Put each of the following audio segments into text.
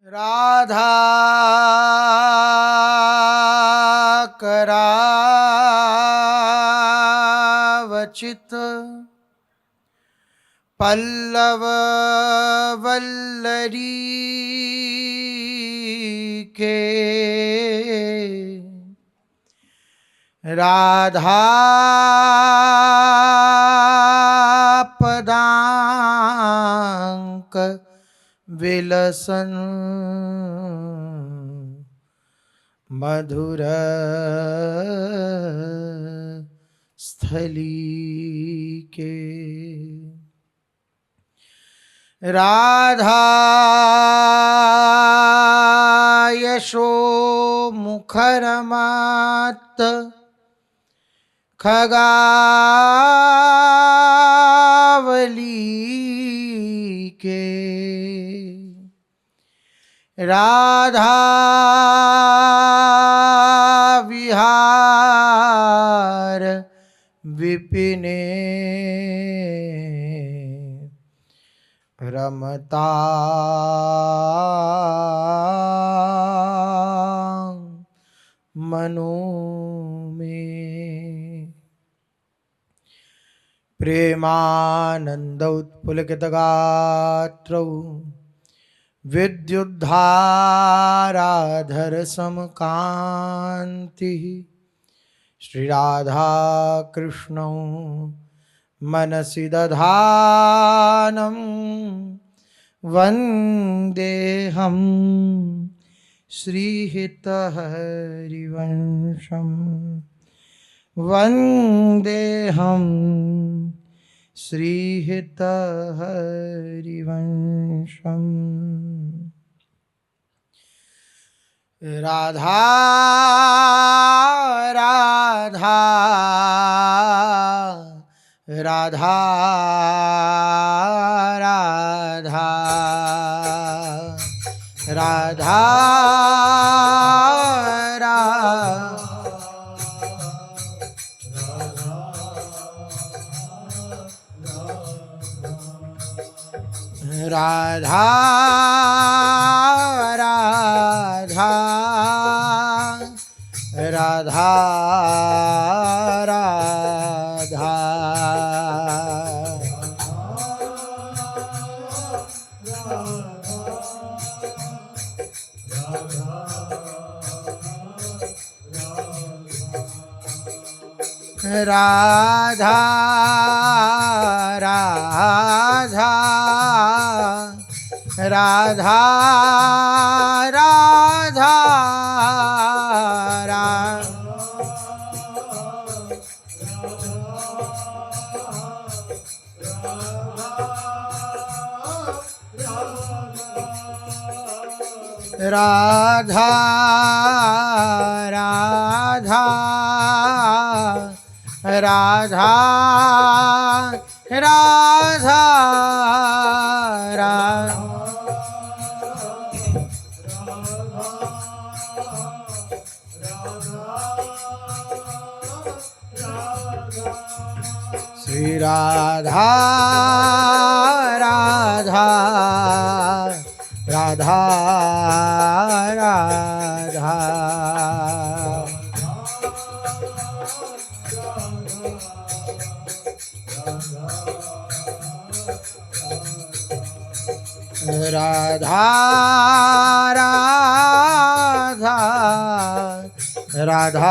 राधा करावचित पल्लव वल्लरी के राधा पदांक विलसन मधुर स्थली के राधा यशो मुखरमात खगावली के राधा विहार विपिने रमता मनो में प्रेमानंद उत्पुलकित गात्रौ विद्युद्धाराधर समकांति श्री राधा कृष्णौ मनसि दधानं वन्देऽहं श्रीहितहरिवंशं वन्देऽहं श्रीहितहरिवंशम्। राधा राधा राधा राधा राधा राधा राधा राधा राधा राधा राधा राधा राधा राधा राधा राधा राधा श्री राधा राधा राधा राधा राधा राधा राधा राधा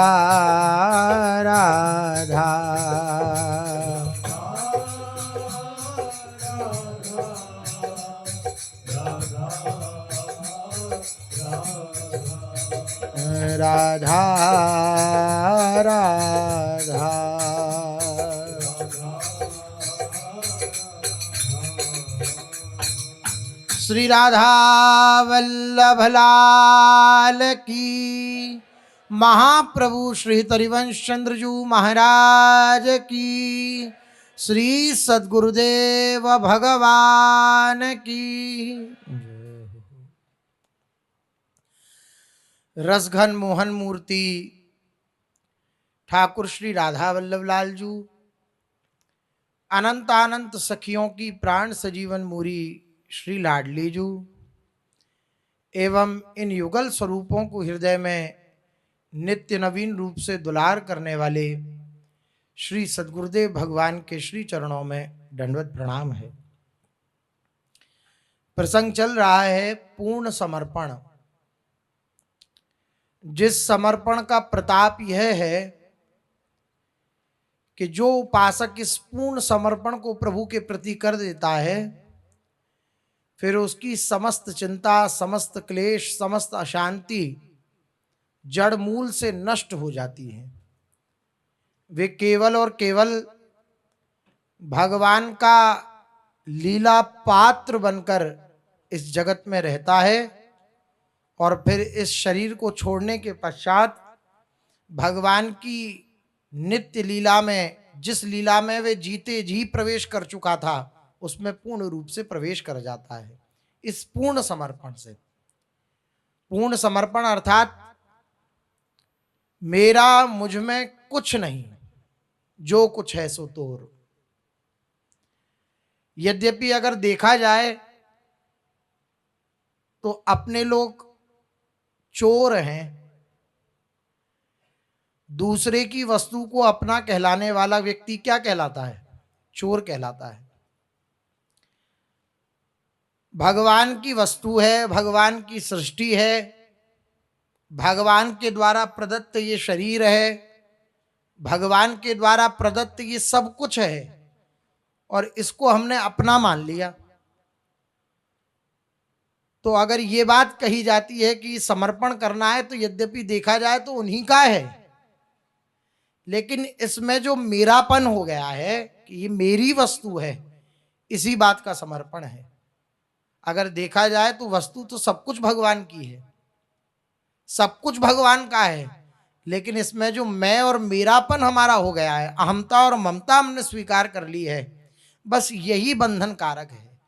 राधा राधा श्री राधा वल्लभ लाल की, महाप्रभु श्री हरिवंश चंद्र जी महाराज की, श्री सद्गुरुदेव भगवान की। रसघन मोहन मूर्ति ठाकुर श्री राधा वल्लभ लाल जू, अनंत अनंत सखियों की प्राण सजीवन मूरी श्री लाडली जू, एवं इन युगल स्वरूपों को हृदय में नित्य नवीन रूप से दुलार करने वाले श्री सद्गुरुदेव भगवान के श्री चरणों में दंडवत प्रणाम है। प्रसंग चल रहा है पूर्ण समर्पण। जिस समर्पण का प्रताप यह है कि जो उपासक इस पूर्ण समर्पण को प्रभु के प्रति कर देता है, फिर उसकी समस्त चिंता, समस्त क्लेश, समस्त अशांति जड़ मूल से नष्ट हो जाती है। वे केवल और केवल भगवान का लीला पात्र बनकर इस जगत में रहता है और फिर इस शरीर को छोड़ने के पश्चात भगवान की नित्य लीला में, जिस लीला में वे जीते जी प्रवेश कर चुका था, उसमें पूर्ण रूप से प्रवेश कर जाता है इस पूर्ण समर्पण से। पूर्ण समर्पण अर्थात मेरा मुझ में कुछ नहीं, जो कुछ है सो तोर। यद्यपि अगर देखा जाए तो अपने लोग चोर हैं, दूसरे की वस्तु को अपना कहलाने वाला व्यक्ति क्या कहलाता है? चोर कहलाता है। भगवान की वस्तु है, भगवान की सृष्टि है, भगवान के द्वारा प्रदत्त ये शरीर है, भगवान के द्वारा प्रदत्त ये सब कुछ है और इसको हमने अपना मान लिया। तो अगर ये बात कही जाती है कि समर्पण करना है तो यद्यपि देखा जाए तो उन्हीं का है, लेकिन इसमें जो मेरापन हो गया है कि ये मेरी वस्तु है, इसी बात का समर्पण है। अगर देखा जाए तो वस्तु तो सब कुछ भगवान की है, सब कुछ भगवान का है, लेकिन इसमें जो मैं और मेरापन हमारा हो गया है, अहमता और ममता हमने स्वीकार कर ली है, बस यही बंधन कारक है।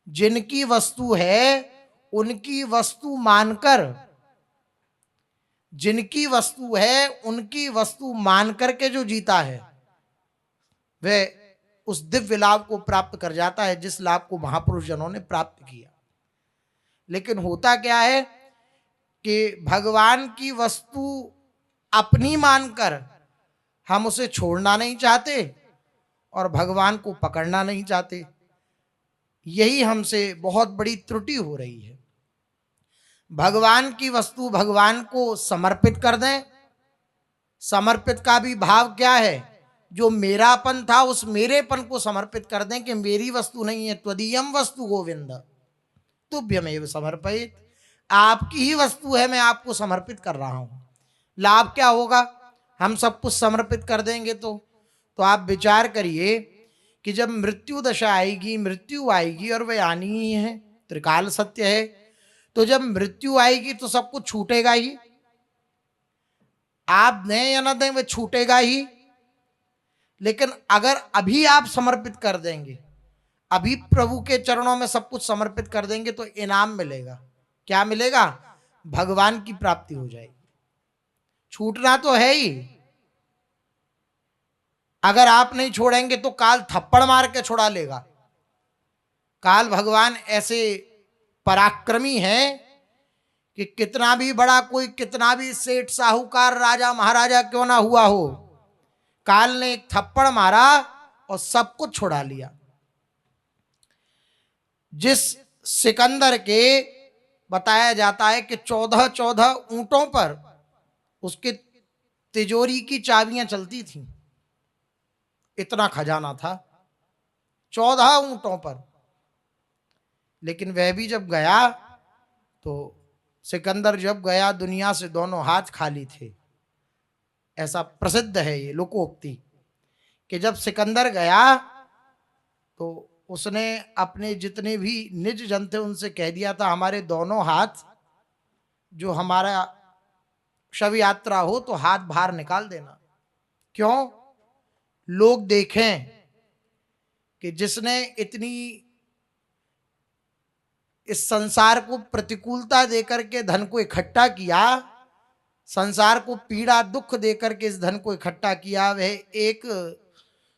जिनकी वस्तु है उनकी वस्तु मानकर, जिनकी वस्तु है उनकी वस्तु मान करके जो जीता है वह उस दिव्य लाभ को प्राप्त कर जाता है जिस लाभ को महापुरुष जनों ने प्राप्त किया। लेकिन होता क्या है कि भगवान की वस्तु अपनी मानकर हम उसे छोड़ना नहीं चाहते और भगवान को पकड़ना नहीं चाहते। यही हमसे बहुत बड़ी त्रुटि हो रही है। भगवान की वस्तु भगवान को समर्पित कर दें। समर्पित का भी भाव क्या है? जो मेरापन था उस मेरेपन को समर्पित कर दें कि मेरी वस्तु नहीं है, त्वदीयम वस्तु गोविंद तुभ्यमेव समर्पित, आपकी ही वस्तु है, मैं आपको समर्पित कर रहा हूं। लाभ क्या होगा? हम सब कुछ समर्पित कर देंगे तो आप विचार करिए कि जब मृत्यु दशा आएगी, मृत्यु आएगी और वह आनी ही है, त्रिकाल सत्य है, तो जब मृत्यु आएगी तो सब कुछ छूटेगा ही। आप दें या ना दें वह छूटेगा ही। लेकिन अगर अभी आप समर्पित कर देंगे, अभी प्रभु के चरणों में सब कुछ समर्पित कर देंगे तो इनाम मिलेगा। क्या मिलेगा? भगवान की प्राप्ति हो जाएगी। छूटना तो है ही। अगर आप नहीं छोड़ेंगे तो काल थप्पड़ मार के छुड़ा लेगा। काल भगवान ऐसे पराक्रमी है कि कितना भी बड़ा कोई, कितना भी सेठ साहूकार राजा महाराजा क्यों ना हुआ हो, काल ने एक थप्पड़ मारा और सब कुछ छुड़ा लिया। जिस सिकंदर के बताया जाता है कि 14 ऊंटों पर उसके तिजोरी की चाबियां चलती थीं, इतना खजाना था 14 ऊंटों पर। लेकिन वह भी जब गया तो सिकंदर जब गया दुनिया से दोनों हाथ खाली थे। ऐसा प्रसिद्ध है ये लोकोक्ति कि जब सिकंदर गया तो उसने अपने जितने भी निज जन थे उनसे कह दिया था, हमारे दोनों हाथ, जो हमारा शव यात्रा हो तो हाथ बाहर निकाल देना। क्यों? लोग देखें कि जिसने इतनी इस संसार को प्रतिकूलता देकर के धन को इकट्ठा किया, संसार को पीड़ा दुख देकर के इस धन को इकट्ठा किया, वह एक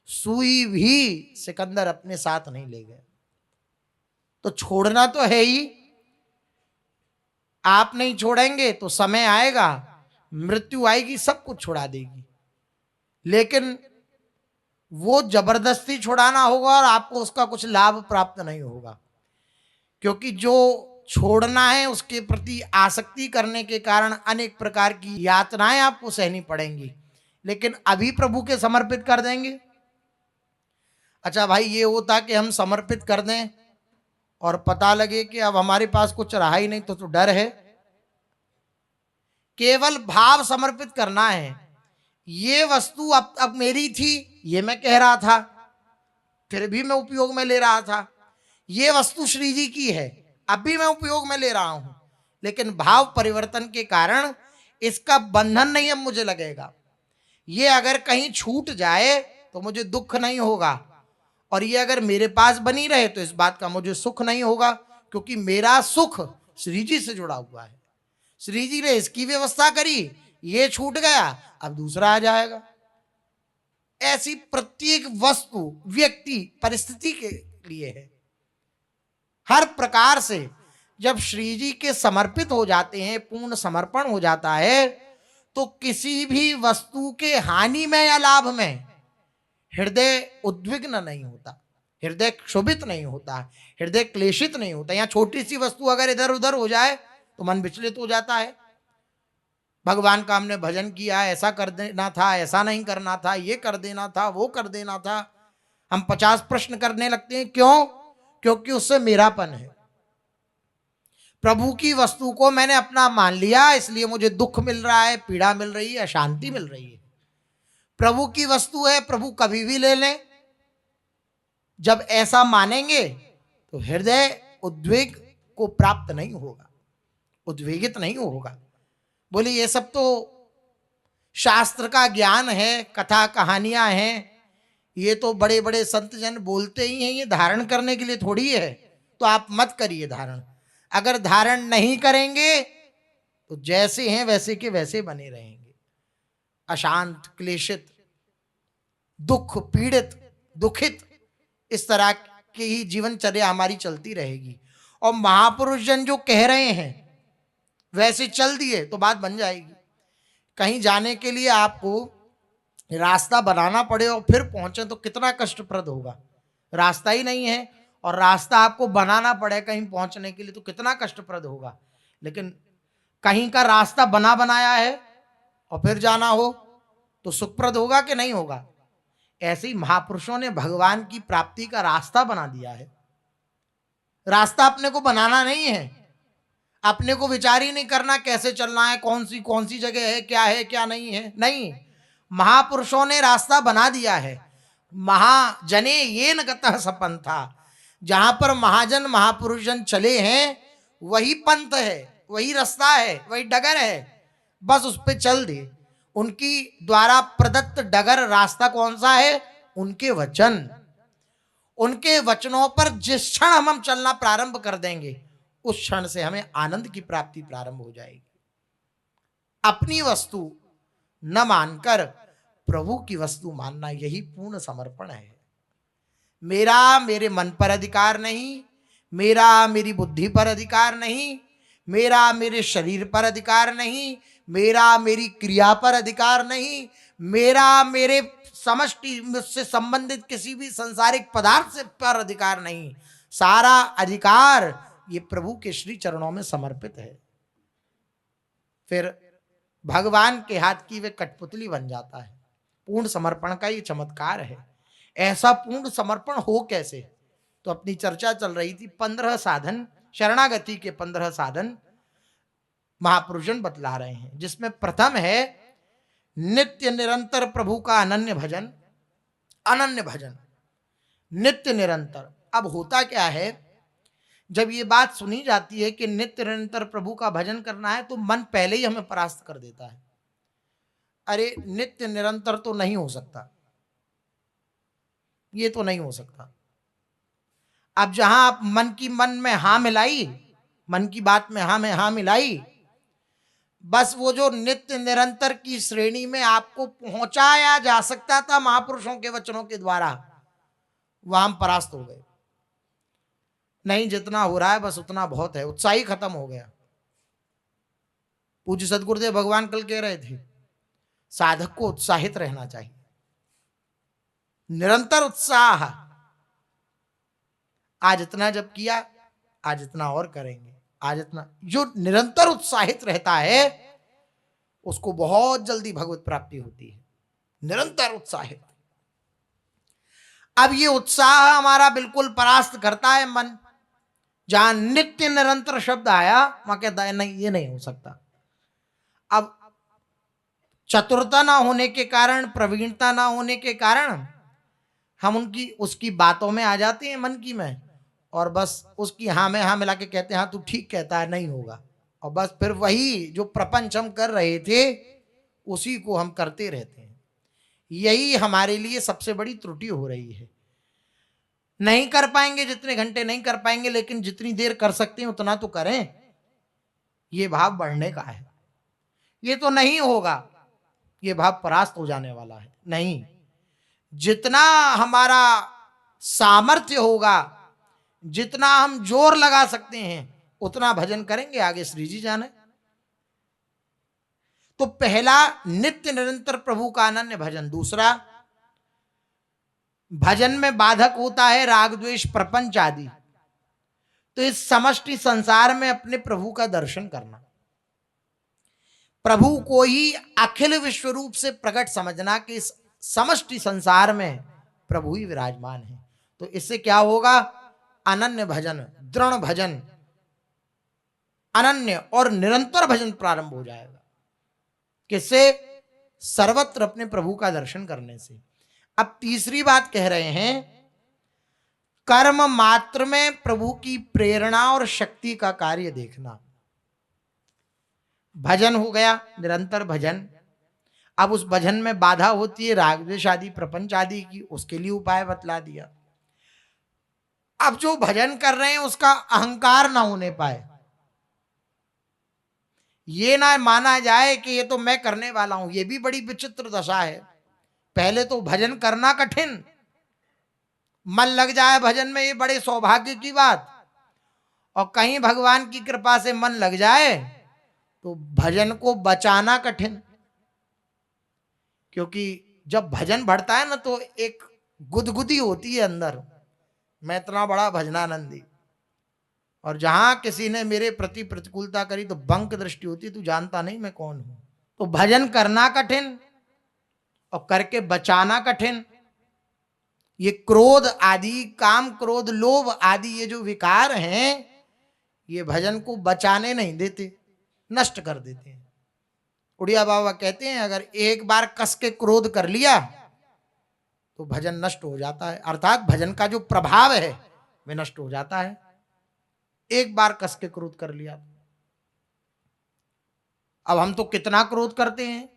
सुई भी सिकंदर अपने साथ नहीं ले गए। तो छोड़ना तो है ही, आप नहीं छोड़ेंगे तो समय आएगा, मृत्यु आएगी, सब कुछ छुड़ा देगी, लेकिन वो जबरदस्ती छुड़ाना होगा और आपको उसका कुछ लाभ प्राप्त नहीं होगा, क्योंकि जो छोड़ना है उसके प्रति आसक्ति करने के कारण अनेक प्रकार की यातनाएं आपको सहनी पड़ेंगी, लेकिन अभी प्रभु के समर्पित कर देंगे। अच्छा भाई, ये होता कि हम समर्पित कर दें और पता लगे कि अब हमारे पास कुछ रहा ही नहीं, तो डर है। केवल भाव समर्पित करना है। ये वस्तु अब मेरी थी, ये मैं कह रहा था, फिर भी मैं उपयोग में ले रहा था। ये वस्तु श्री जी की है, अब भी मैं उपयोग में ले रहा हूं, लेकिन भाव परिवर्तन के कारण इसका बंधन नहीं अब मुझे लगेगा। ये अगर कहीं छूट जाए तो मुझे दुख नहीं होगा, और ये अगर मेरे पास बनी रहे तो इस बात का मुझे सुख नहीं होगा, क्योंकि मेरा सुख श्री जी से जुड़ा हुआ है। श्री जी ने इसकी व्यवस्था करी, ये छूट गया, अब दूसरा आ जाएगा। ऐसी प्रत्येक वस्तु, व्यक्ति, परिस्थिति के लिए है। हर प्रकार से जब श्री जी के समर्पित हो जाते हैं, पूर्ण समर्पण हो जाता है, तो किसी भी वस्तु के हानि में या लाभ में हृदय उद्विग्न नहीं होता, हृदय क्षोभित नहीं होता, हृदय क्लेशित नहीं होता। यहाँ छोटी सी वस्तु अगर इधर उधर हो जाए तो मन विचलित हो जाता है। भगवान का हमने भजन किया, ऐसा कर देना था, ऐसा नहीं करना था, ये कर देना था, वो कर देना था, हम 50 प्रश्न करने लगते हैं। क्यों? क्योंकि उससे मेरापन है। प्रभु की वस्तु को मैंने अपना मान लिया, इसलिए मुझे दुख मिल रहा है, पीड़ा मिल रही है, अशांति मिल रही है। प्रभु की वस्तु है, प्रभु कभी भी ले लें। जब ऐसा मानेंगे तो हृदय उद्वेग को प्राप्त नहीं होगा, उद्वेगित नहीं होगा। बोले ये सब तो शास्त्र का ज्ञान है, कथा कहानियां हैं, ये तो बड़े बड़े संत जन बोलते ही हैं, ये धारण करने के लिए थोड़ी है, तो आप मत करिए धारण। अगर धारण नहीं करेंगे तो जैसे हैं वैसे के वैसे बने रहेंगे, अशांत, क्लेशित, दुख, पीड़ित, दुखित, इस तरह की ही जीवनचर्या हमारी चलती रहेगी। और महापुरुष जन जो कह रहे हैं वैसे चल दिए तो बात बन जाएगी। कहीं जाने के लिए आपको रास्ता बनाना पड़े और फिर पहुंचे तो कितना कष्टप्रद होगा। रास्ता ही नहीं है और रास्ता आपको बनाना पड़े कहीं पहुंचने के लिए तो कितना कष्टप्रद होगा। लेकिन कहीं का रास्ता बना बनाया है और फिर जाना हो तो सुखप्रद होगा कि नहीं होगा। ऐसे ही महापुरुषों ने भगवान की प्राप्ति का रास्ता बना दिया है। रास्ता अपने को बनाना नहीं है, अपने को विचार ही नहीं करना कैसे चलना है, कौन सी जगह है क्या नहीं है। नहीं, महापुरुषों ने रास्ता बना दिया है। महाजने ये न गतः सपन था, जहां पर महाजन महापुरुष जन चले हैं वही पंथ है, वही रास्ता है, वही डगर है, बस उस पर चल दे। उनकी द्वारा प्रदत्त डगर रास्ता कौन सा है? उनके वचन। उनके वचनों पर जिस क्षण हम चलना प्रारंभ कर देंगे उस क्षण से हमें आनंद की प्राप्ति प्रारंभ हो जाएगी। अपनी वस्तु न मानकर प्रभु की वस्तु मानना, यही पूर्ण समर्पण है। मेरा मेरे मन पर अधिकार नहीं, मेरा मेरी बुद्धि पर अधिकार नहीं, मेरा मेरे शरीर पर अधिकार नहीं, मेरा मेरी क्रिया पर अधिकार नहीं, मेरा मेरे समष्टि मुझसे संबंधित किसी भी सांसारिक पदार्थ से पर अधिकार नहीं। सारा अधिकार ये प्रभु के श्री चरणों में समर्पित है। फिर भगवान के हाथ की वे कठपुतली बन जाता है। पूर्ण समर्पण का ये चमत्कार है। ऐसा पूर्ण समर्पण हो कैसे? तो अपनी चर्चा चल रही थी 15 साधन, शरणागति के 15 साधन महापुरुषन बतला रहे हैं, जिसमें प्रथम है नित्य निरंतर प्रभु का अनन्य भजन। अनन्य भजन, नित्य निरंतर। अब होता क्या है, जब ये बात सुनी जाती है कि नित्य निरंतर प्रभु का भजन करना है तो मन पहले ही हमें परास्त कर देता है। अरे नित्य निरंतर तो नहीं हो सकता, ये तो नहीं हो सकता। अब जहां आप मन में हाँ मिलाई, मन की बात में हाँ में हाँ मिलाई, बस वो जो नित्य निरंतर की श्रेणी में आपको पहुंचाया जा सकता था महापुरुषों के वचनों के द्वारा, वहां हम परास्त हो गए। नहीं, जितना हो रहा है बस उतना बहुत है, उत्साही खत्म हो गया। पूज्य सदगुरुदेव भगवान कल कह रहे थे, साधक को उत्साहित रहना चाहिए, निरंतर उत्साह। आज इतना जब किया, आज इतना और करेंगे, आज इतना। जो निरंतर उत्साहित रहता है उसको बहुत जल्दी भगवत प्राप्ति होती है, निरंतर उत्साहित। अब ये उत्साह हमारा बिल्कुल परास्त करता है मन। जहां नित्य निरंतर शब्द आया वहां कहता है नहीं, ये नहीं हो सकता। अब चतुरता ना होने के कारण, प्रवीणता ना होने के कारण हम उसकी बातों में आ जाते हैं मन की में, और बस उसकी हाँ में हाँ मिला के कहते हैं हाँ तू ठीक कहता है, नहीं होगा। और बस फिर वही जो प्रपंच हम कर रहे थे उसी को हम करते रहते हैं। यही हमारे लिए सबसे बड़ी त्रुटि हो रही है। नहीं कर पाएंगे, जितने घंटे नहीं कर पाएंगे, लेकिन जितनी देर कर सकते हैं उतना तो करें। ये भाव बढ़ने का है। ये तो नहीं होगा, ये भाव परास्त हो जाने वाला है। नहीं, जितना हमारा सामर्थ्य होगा, जितना हम जोर लगा सकते हैं उतना भजन करेंगे, आगे श्री जी जाने। तो पहला नित्य निरंतर प्रभु का अनन्य भजन। दूसरा, भजन में बाधक होता है राग द्वेष प्रपंच आदि। तो इस समष्टि संसार में अपने प्रभु का दर्शन करना, प्रभु को ही अखिल विश्व रूप से प्रकट समझना कि इस समष्टि संसार में प्रभु ही विराजमान है। तो इससे क्या होगा? अनन्य भजन, दृढ़ भजन, अनन्य और निरंतर भजन प्रारंभ हो जाएगा। किससे? सर्वत्र अपने प्रभु का दर्शन करने से। अब तीसरी बात कह रहे हैं, कर्म मात्र में प्रभु की प्रेरणा और शक्ति का कार्य देखना। भजन हो गया, निरंतर भजन। अब उस भजन में बाधा होती है राग द्वेष आदि प्रपंच आदि की, उसके लिए उपाय बतला दिया। अब जो भजन कर रहे हैं उसका अहंकार ना होने पाए, ये ना माना जाए कि ये तो मैं करने वाला हूं। ये भी बड़ी विचित्र दशा है। पहले तो भजन करना कठिन, मन लग जाए भजन में, ये बड़े सौभाग्य की बात। और कहीं भगवान की कृपा से मन लग जाए तो भजन को बचाना कठिन। क्योंकि जब भजन बढ़ता है ना तो एक गुदगुदी होती है अंदर, मैं इतना बड़ा भजनानंदी। और जहां किसी ने मेरे प्रति प्रतिकूलता करी तो बंक दृष्टि होती, तू जानता नहीं मैं कौन हूं। तो भजन करना कठिन और करके बचाना कठिन। ये क्रोध आदि, काम क्रोध लोभ आदि, ये जो विकार हैं, ये भजन को बचाने नहीं देते, नष्ट कर देते हैं। उड़िया बाबा कहते हैं अगर एक बार कस के क्रोध कर लिया तो भजन नष्ट हो जाता है, अर्थात भजन का जो प्रभाव है वह नष्ट हो जाता है। एक बार कस के क्रोध कर लिया। अब हम तो कितना क्रोध करते हैं।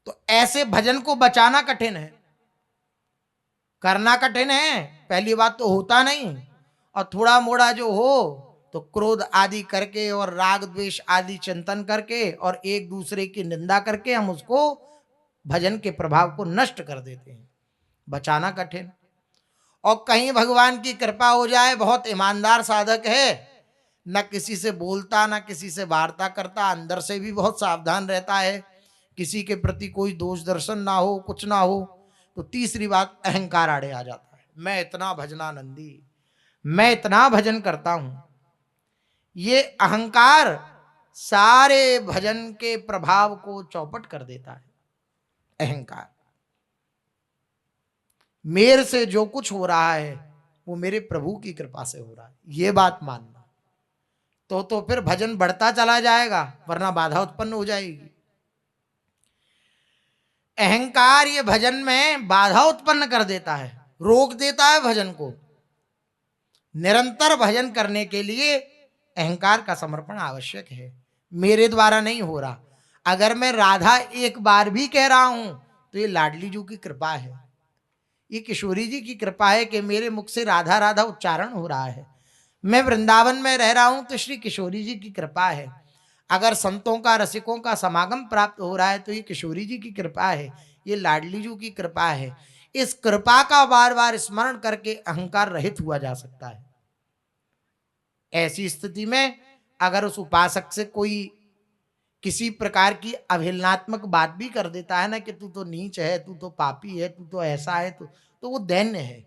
तो ऐसे भजन को बचाना कठिन है, करना कठिन है। पहली बात तो होता नहीं, और थोड़ा मोड़ा जो हो तो क्रोध आदि करके और राग द्वेष आदि चिंतन करके और एक दूसरे की निंदा करके हम उसको भजन के प्रभाव को नष्ट कर देते हैं। बचाना कठिन। और कहीं भगवान की कृपा हो जाए, बहुत ईमानदार साधक है, न किसी से बोलता न किसी से वार्ता करता, अंदर से भी बहुत सावधान रहता है, किसी के प्रति कोई दोष दर्शन ना हो, कुछ ना हो, तो तीसरी बात अहंकार आड़े आ जाता है। मैं इतना भजनानंदी, मैं इतना भजन करता हूं। ये अहंकार सारे भजन के प्रभाव को चौपट कर देता है। अहंकार, मेरे से जो कुछ हो रहा है वो मेरे प्रभु की कृपा से हो रहा है, ये बात मानना। तो फिर भजन बढ़ता चला जाएगा, वरना बाधा उत्पन्न हो जाएगी। अहंकार ये भजन में बाधा उत्पन्न कर देता है, रोक देता है भजन को। निरंतर भजन करने के लिए अहंकार का समर्पण आवश्यक है। मेरे द्वारा नहीं हो रहा, अगर मैं राधा एक बार भी कह रहा हूं तो ये लाडली जी की कृपा है, ये किशोरी जी की कृपा है कि मेरे मुख से राधा राधा उच्चारण हो रहा है। मैं वृंदावन में रह रहा हूं तो श्री किशोरी जी की कृपा है। अगर संतों का, रसिकों का समागम प्राप्त हो रहा है तो ये किशोरी जी की कृपा है, ये लाडली जी की कृपा है। इस कृपा का बार बार स्मरण करके अहंकार रहित हुआ जा सकता है। ऐसी स्थिति में अगर उस उपासक से कोई किसी प्रकार की अवहेलनात्मक बात भी कर देता है ना कि तू तो नीच है, तू तो पापी है, तू तो ऐसा है, तो वो दैन्य है।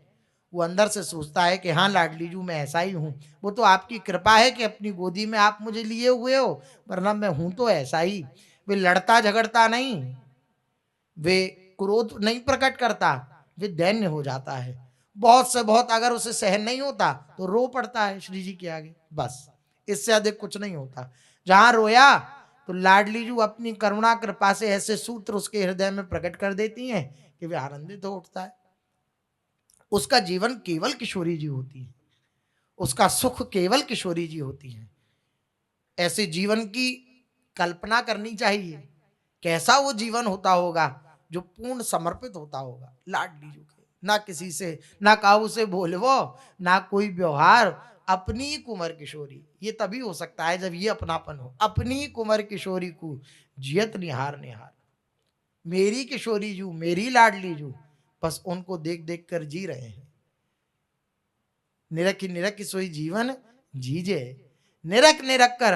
वो अंदर से सोचता है कि हाँ लाडली जू, मैं ऐसा ही हूँ, वो तो आपकी कृपा है कि अपनी गोदी में आप मुझे लिए हुए हो, वरना मैं हूं तो ऐसा ही। वे लड़ता झगड़ता नहीं, वे क्रोध नहीं प्रकट करता, वे दैन्य हो जाता है। बहुत से बहुत अगर उसे सहन नहीं होता तो रो पड़ता है श्री जी के आगे, बस इससे अधिक कुछ नहीं होता। जहां रोया तो लाडली जू अपनी करुणा कृपा से ऐसे सूत्र उसके हृदय में प्रकट कर देती हैं कि वे आनंदित हो उठता है। उसका जीवन केवल किशोरी जी होती है, उसका सुख केवल किशोरी जी होती है। ऐसे जीवन की कल्पना करनी चाहिए, कैसा वो जीवन होता होगा जो पूर्ण समर्पित होता होगा लाडली जू के। ना किसी से, ना काऊ से बोलवो, ना कोई व्यवहार, अपनी कुंवर किशोरी। ये तभी हो सकता है जब ये अपनापन हो। अपनी कुंवर किशोरी को जियत निहार निहार, मेरी किशोरी जू, मेरी लाडली जू, बस उनको देख देख कर जी रहे हैं। निरख निरख सोई जीवन जीजे, निरख निरख कर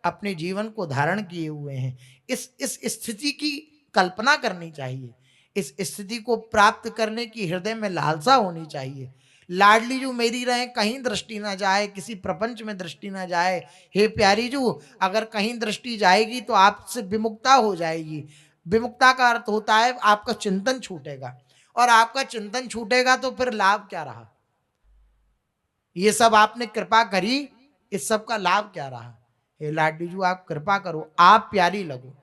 अपने जीवन को धारण किए हुए हैं। इस स्थिति की कल्पना करनी चाहिए, इस स्थिति को प्राप्त करने की हृदय में लालसा होनी चाहिए। लाडली जू मेरी रहे, कहीं दृष्टि ना जाए, किसी प्रपंच में दृष्टि ना जाए। हे प्यारी जू, अगर कहीं दृष्टि जाएगी तो आपसे विमुक्ता हो जाएगी। विमुक्ता का अर्थ होता है आपका चिंतन छूटेगा, और आपका चिंतन छूटेगा तो फिर लाभ क्या रहा? ये सब आपने कृपा करी, इस सब का लाभ क्या रहा? हे लाडली जू, आप कृपा करो, आप प्यारी लगो,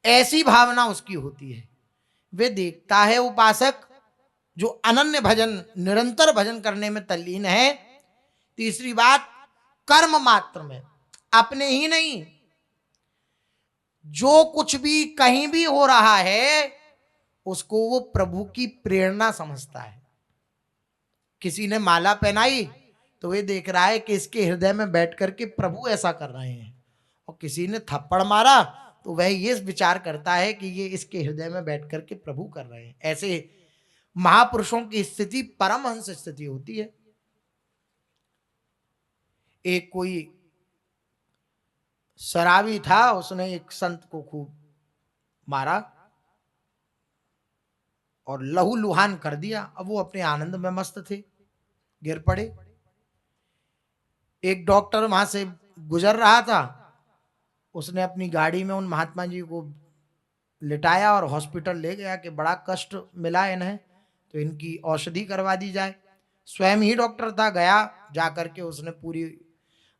ऐसी भावना उसकी होती है। वे देखता है उपासक जो अनन्य भजन, निरंतर भजन करने में तल्लीन है। तीसरी बात, कर्म मात्र में, अपने ही नहीं, जो कुछ भी कहीं भी हो रहा है उसको वो प्रभु की प्रेरणा समझता है। किसी ने माला पहनाई तो वे देख रहा है कि इसके हृदय में बैठ करके प्रभु ऐसा कर रहे हैं, और किसी ने थप्पड़ मारा तो वह ये विचार करता है कि ये इसके हृदय में बैठ करके प्रभु कर रहे हैं। ऐसे महापुरुषों की स्थिति परमहंस स्थिति होती है। एक कोई शराबी था, उसने एक संत को खूब मारा और लहू लुहान कर दिया। अब वो अपने आनंद में मस्त थे, गिर पड़े। एक डॉक्टर वहां से गुजर रहा था, उसने अपनी गाड़ी में उन महात्मा जी को लिटाया और हॉस्पिटल ले गया कि बड़ा कष्ट मिला इन्हें, तो इनकी औषधि करवा दी जाए। स्वयं ही डॉक्टर था, गया, जा करके उसने पूरी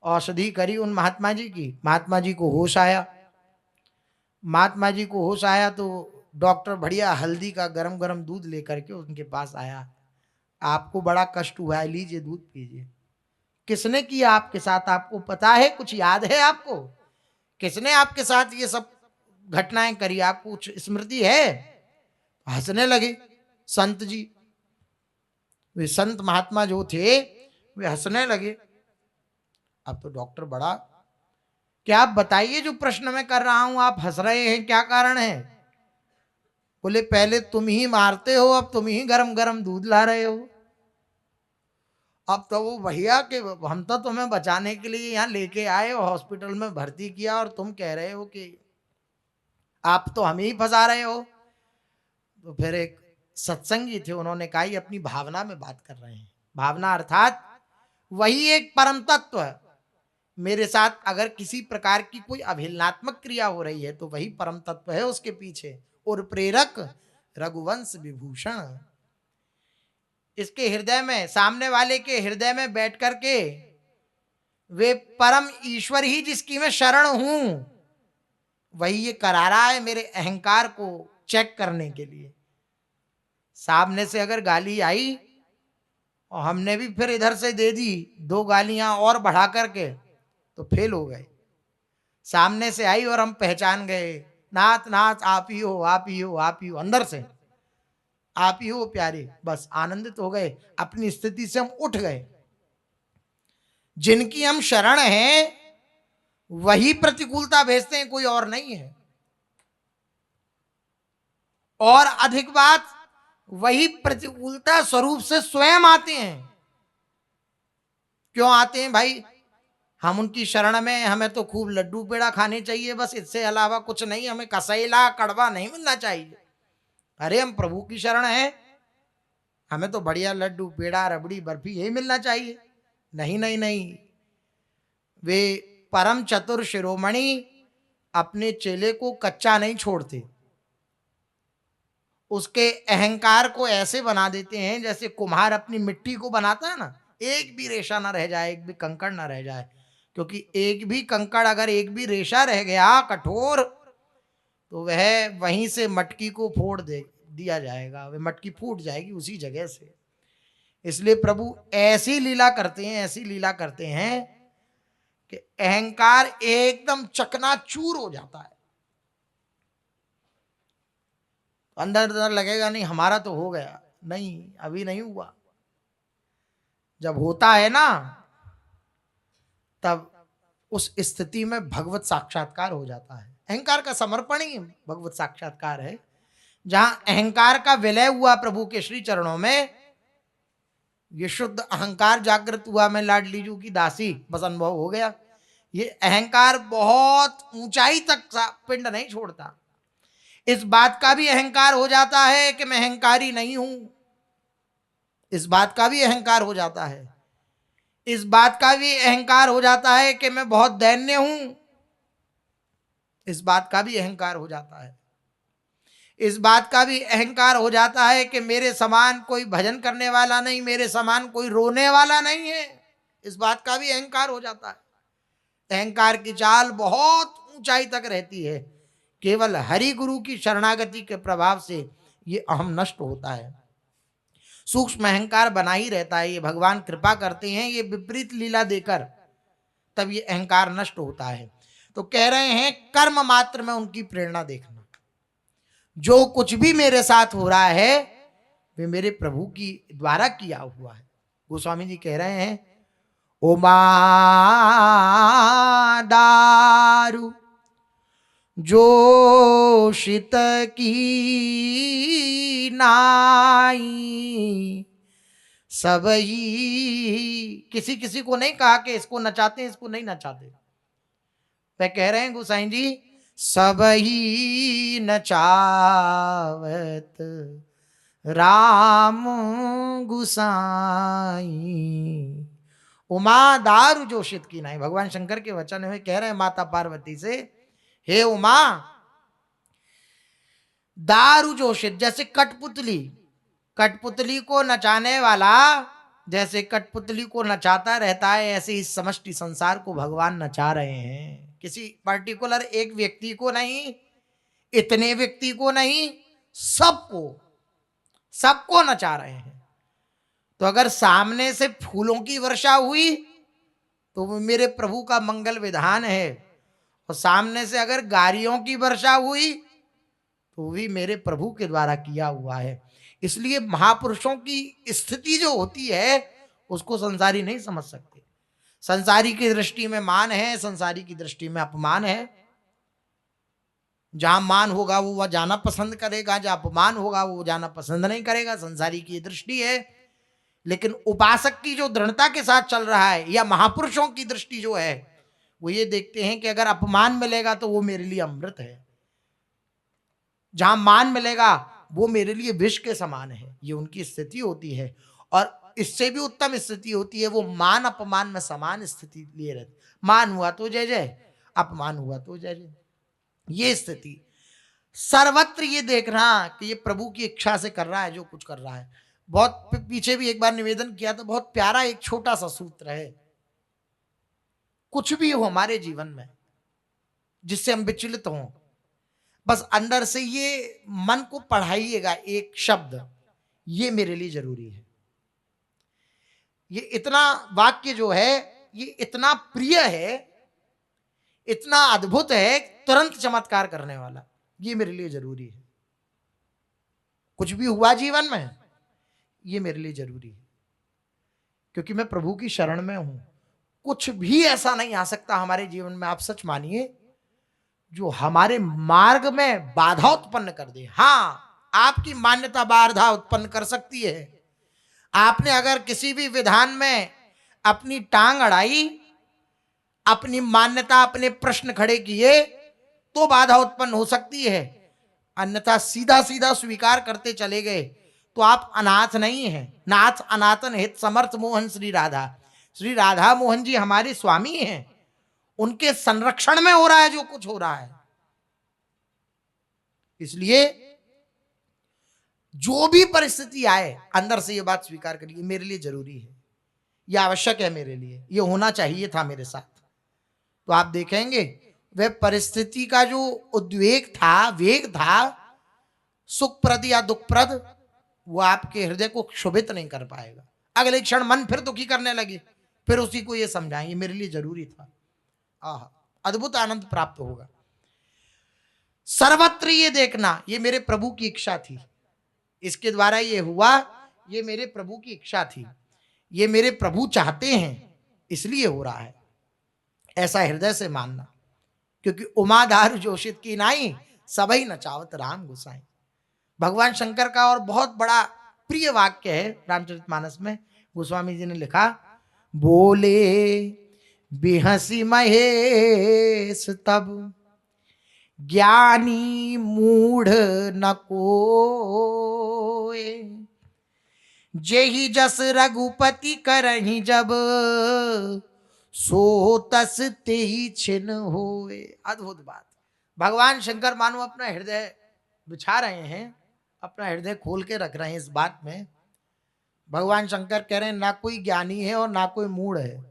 औषधि करी उन महात्मा जी की। महात्मा जी को होश आया। महात्मा जी को होश आया तो डॉक्टर बढ़िया हल्दी का गरम गरम दूध लेकर के उनके पास आया। आपको बड़ा कष्ट हुआ है, लीजिए दूध पीजिए। किसने किया आपके साथ, आपको पता है? कुछ याद है आपको? किसने आपके साथ ये सब घटनाएं करी, आपको कुछ स्मृति है? हंसने लगे संत जी। वे संत महात्मा जो थे वे हंसने लगे। अब तो डॉक्टर बड़ा, क्या आप बताइए, जो प्रश्न मैं कर रहा हूं आप हंस रहे हैं, क्या कारण है? बोले पहले तुम ही मारते हो, अब तुम ही गरम गरम दूध ला रहे हो। अब तो वो भैया कि हम तो तुम्हें बचाने के लिए यहाँ लेके आए और हॉस्पिटल में भर्ती किया, और तुम कह रहे हो कि आप तो हमें ही फंसा रहे हो। तो फिर एक सत्संगी थे, उन्होंने कहा ये अपनी भावना में बात कर रहे हैं। भावना अर्थात वही एक परम तत्व है। मेरे साथ अगर किसी प्रकार की कोई अभिलनात्मक क्रिया हो रही है तो वही परम तत्व है उसके पीछे, और प्रेरक रघुवंश विभूषण। इसके हृदय में, सामने वाले के हृदय में बैठ करके वे परम ईश्वर ही जिसकी मैं शरण हूं, वही ये करा रहा है मेरे अहंकार को चेक करने के लिए। सामने से अगर गाली आई और हमने भी फिर इधर से दे दी दो गालियां और बढ़ा करके, तो फेल हो गए। सामने से आई और हम पहचान गए, नाथ नाथ आप ही हो, आप ही हो, आप ही हो, अंदर से आप ही हो प्यारे, बस आनंदित हो गए, अपनी स्थिति से हम उठ गए। जिनकी हम शरण हैं वही प्रतिकूलता भेजते हैं, कोई और नहीं है। और अधिक बात, वही प्रतिकूलता स्वरूप से स्वयं आते हैं। क्यों आते हैं भाई? हम उनकी शरण में, हमें तो खूब लड्डू पेड़ा खाने चाहिए, बस इससे अलावा कुछ नहीं, हमें कसैला कड़वा नहीं मिलना चाहिए। अरे हम प्रभु की शरण है, हमें तो बढ़िया लड्डू पेड़ा रबड़ी बर्फी यही मिलना चाहिए। नहीं नहीं नहीं, वे परम चतुर शिरोमणि अपने चेले को कच्चा नहीं छोड़ते, उसके अहंकार को ऐसे बना देते हैं जैसे कुम्हार अपनी मिट्टी को बनाता है ना, एक भी रेशा ना रह जाए, एक भी कंकड़ ना रह जाए, क्योंकि एक भी कंकड़ अगर एक भी रेशा रह गया कठोर, तो वह वहीं से मटकी को फोड़ दे दिया जाएगा, वह मटकी फूट जाएगी उसी जगह से। इसलिए प्रभु ऐसी लीला करते हैं, ऐसी लीला करते हैं कि अहंकार एकदम चकनाचूर हो जाता है। अंदर अंदर लगेगा नहीं हमारा तो हो गया, नहीं अभी नहीं हुआ। जब होता है ना, तब उस स्थिति में भगवत साक्षात्कार हो जाता है। अहंकार का समर्पण ही भगवत साक्षात्कार है। जहां अहंकार का विलय हुआ प्रभु के श्री चरणों में, ये शुद्ध अहंकार जागृत हुआ, मैं लाडलीजू की दासी, बस अनुभव हो गया। ये अहंकार बहुत ऊंचाई तक पिंड नहीं छोड़ता। इस बात का भी अहंकार हो जाता है कि मैं अहंकारी नहीं हूं, इस बात का भी अहंकार हो जाता है, इस बात का भी अहंकार हो जाता है कि मैं बहुत दैन्य हूं, इस बात का भी अहंकार हो जाता है, इस बात का भी अहंकार हो जाता है कि मेरे समान कोई भजन करने वाला नहीं, मेरे समान कोई रोने वाला नहीं है, इस बात का भी अहंकार हो जाता है। अहंकार की चाल बहुत ऊंचाई तक रहती है, केवल हरि गुरु की शरणागति के प्रभाव से ये अहम नष्ट होता है। सूक्ष्म अहंकार बना ही रहता है, ये भगवान कृपा करते हैं, ये विपरीत लीला देकर तब ये अहंकार नष्ट होता है। तो कह रहे हैं कर्म मात्र में उनकी प्रेरणा देखना, जो कुछ भी मेरे साथ हो रहा है वे मेरे प्रभु की द्वारा किया हुआ है। गोस्वामी जी कह रहे हैं उमा दारू जोशित की नाई, सब ही, किसी किसी को नहीं कहा कि इसको नचाते हैं इसको नहीं नचाते। वे कह रहे हैं गोसाई जी सब ही नचावत राम गुसाई, उमा दारू जोशित की नाई। भगवान शंकर के वचन में कह रहे हैं माता पार्वती से, हे उमा, दारू जोशित, जैसे कठपुतली, कठपुतली को नचाने वाला जैसे कठपुतली को नचाता रहता है, ऐसे इस समष्टि संसार को भगवान नचा रहे हैं। किसी पर्टिकुलर एक व्यक्ति को नहीं, इतने व्यक्ति को नहीं, सबको, सबको नचा रहे हैं। तो अगर सामने से फूलों की वर्षा हुई तो वो मेरे प्रभु का मंगल विधान है, और सामने से अगर गारियों की वर्षा हुई तो भी मेरे प्रभु के द्वारा किया हुआ है। इसलिए महापुरुषों की स्थिति जो होती है उसको संसारी नहीं समझ सकते। संसारी की दृष्टि में मान है, संसारी की दृष्टि में अपमान है। जहां मान होगा वो वह जाना पसंद करेगा, जहां अपमान होगा वो जाना पसंद नहीं करेगा। संसारी की दृष्टि है। लेकिन उपासक की जो दृढ़ता के साथ चल रहा है, या महापुरुषों की दृष्टि जो है, वो ये देखते हैं कि अगर अपमान मिलेगा तो वो मेरे लिए अमृत है, जहां मान मिलेगा वो मेरे लिए विष के समान है। ये उनकी स्थिति होती है। और इससे भी उत्तम स्थिति होती है, वो मान अपमान में समान स्थिति लिए रहते। मान हुआ तो जय जय, अपमान हुआ तो जय जय। ये स्थिति सर्वत्र ये देखना कि ये प्रभु की इच्छा से कर रहा है जो कुछ कर रहा है। बहुत पीछे भी एक बार निवेदन किया था, बहुत प्यारा एक छोटा सा सूत्र है। कुछ भी हो हमारे जीवन में जिससे हम विचलित हों, बस अंदर से ये मन को पढ़ाइएगा एक शब्द, ये मेरे लिए जरूरी है। ये इतना वाक्य जो है ये इतना प्रिय है, इतना अद्भुत है, तुरंत चमत्कार करने वाला, ये मेरे लिए जरूरी है। कुछ भी हुआ जीवन में ये मेरे लिए जरूरी है, क्योंकि मैं प्रभु की शरण में हूं। कुछ भी ऐसा नहीं आ सकता हमारे जीवन में, आप सच मानिए, जो हमारे मार्ग में बाधा उत्पन्न कर दे। हां, आपकी मान्यता बाधा उत्पन्न कर सकती है। आपने अगर किसी भी विधान में अपनी टांग अड़ाई, अपनी मान्यता, अपने प्रश्न खड़े किए तो बाधा उत्पन्न हो सकती है, अन्यथा सीधा सीधा स्वीकार करते चले गए तो आप अनाथ नहीं हैं। नाथ अनाथन हित समर्थ मोहन श्री राधा। श्री राधा मोहन जी हमारे स्वामी हैं, उनके संरक्षण में हो रहा है जो कुछ हो रहा है। इसलिए जो भी परिस्थिति आए अंदर से ये बात स्वीकार करिए, मेरे लिए जरूरी है, यह आवश्यक है, मेरे लिए ये होना चाहिए था मेरे साथ। तो आप देखेंगे वह परिस्थिति का जो उद्वेग था, वेग था, सुखप्रद या दुखप्रद, वो आपके हृदय को क्षुभित नहीं कर पाएगा। अगले क्षण मन फिर दुखी करने लगे, फिर उसी को ये समझाएंगे मेरे लिए जरूरी था। आह, अद्भुत आनंद प्राप्त होगा। सर्वत्र ये देखना, ये मेरे प्रभु की इच्छा थी, इसके द्वारा ये हुआ, ये मेरे प्रभु की इच्छा थी, ये मेरे प्रभु चाहते हैं इसलिए हो रहा है, ऐसा हृदय से मानना। क्योंकि उमादार जोशित की नाई, सबई नचावत राम गोसाई। भगवान शंकर का और बहुत बड़ा प्रिय वाक्य है रामचरितमानस में। गोस्वामी जी ने लिखा, बोले बिहसी महेश तब, ज्ञानी मूढ़ न कोय, जेहि जस रघुपति करहि जब, सो तस तेहि छिन होए। अद्भुत बात। भगवान शंकर मानो अपना हृदय बिछा रहे हैं, अपना हृदय खोल के रख रहे हैं इस बात में। भगवान शंकर कह रहे हैं ना कोई ज्ञानी है और ना कोई मूढ़ है,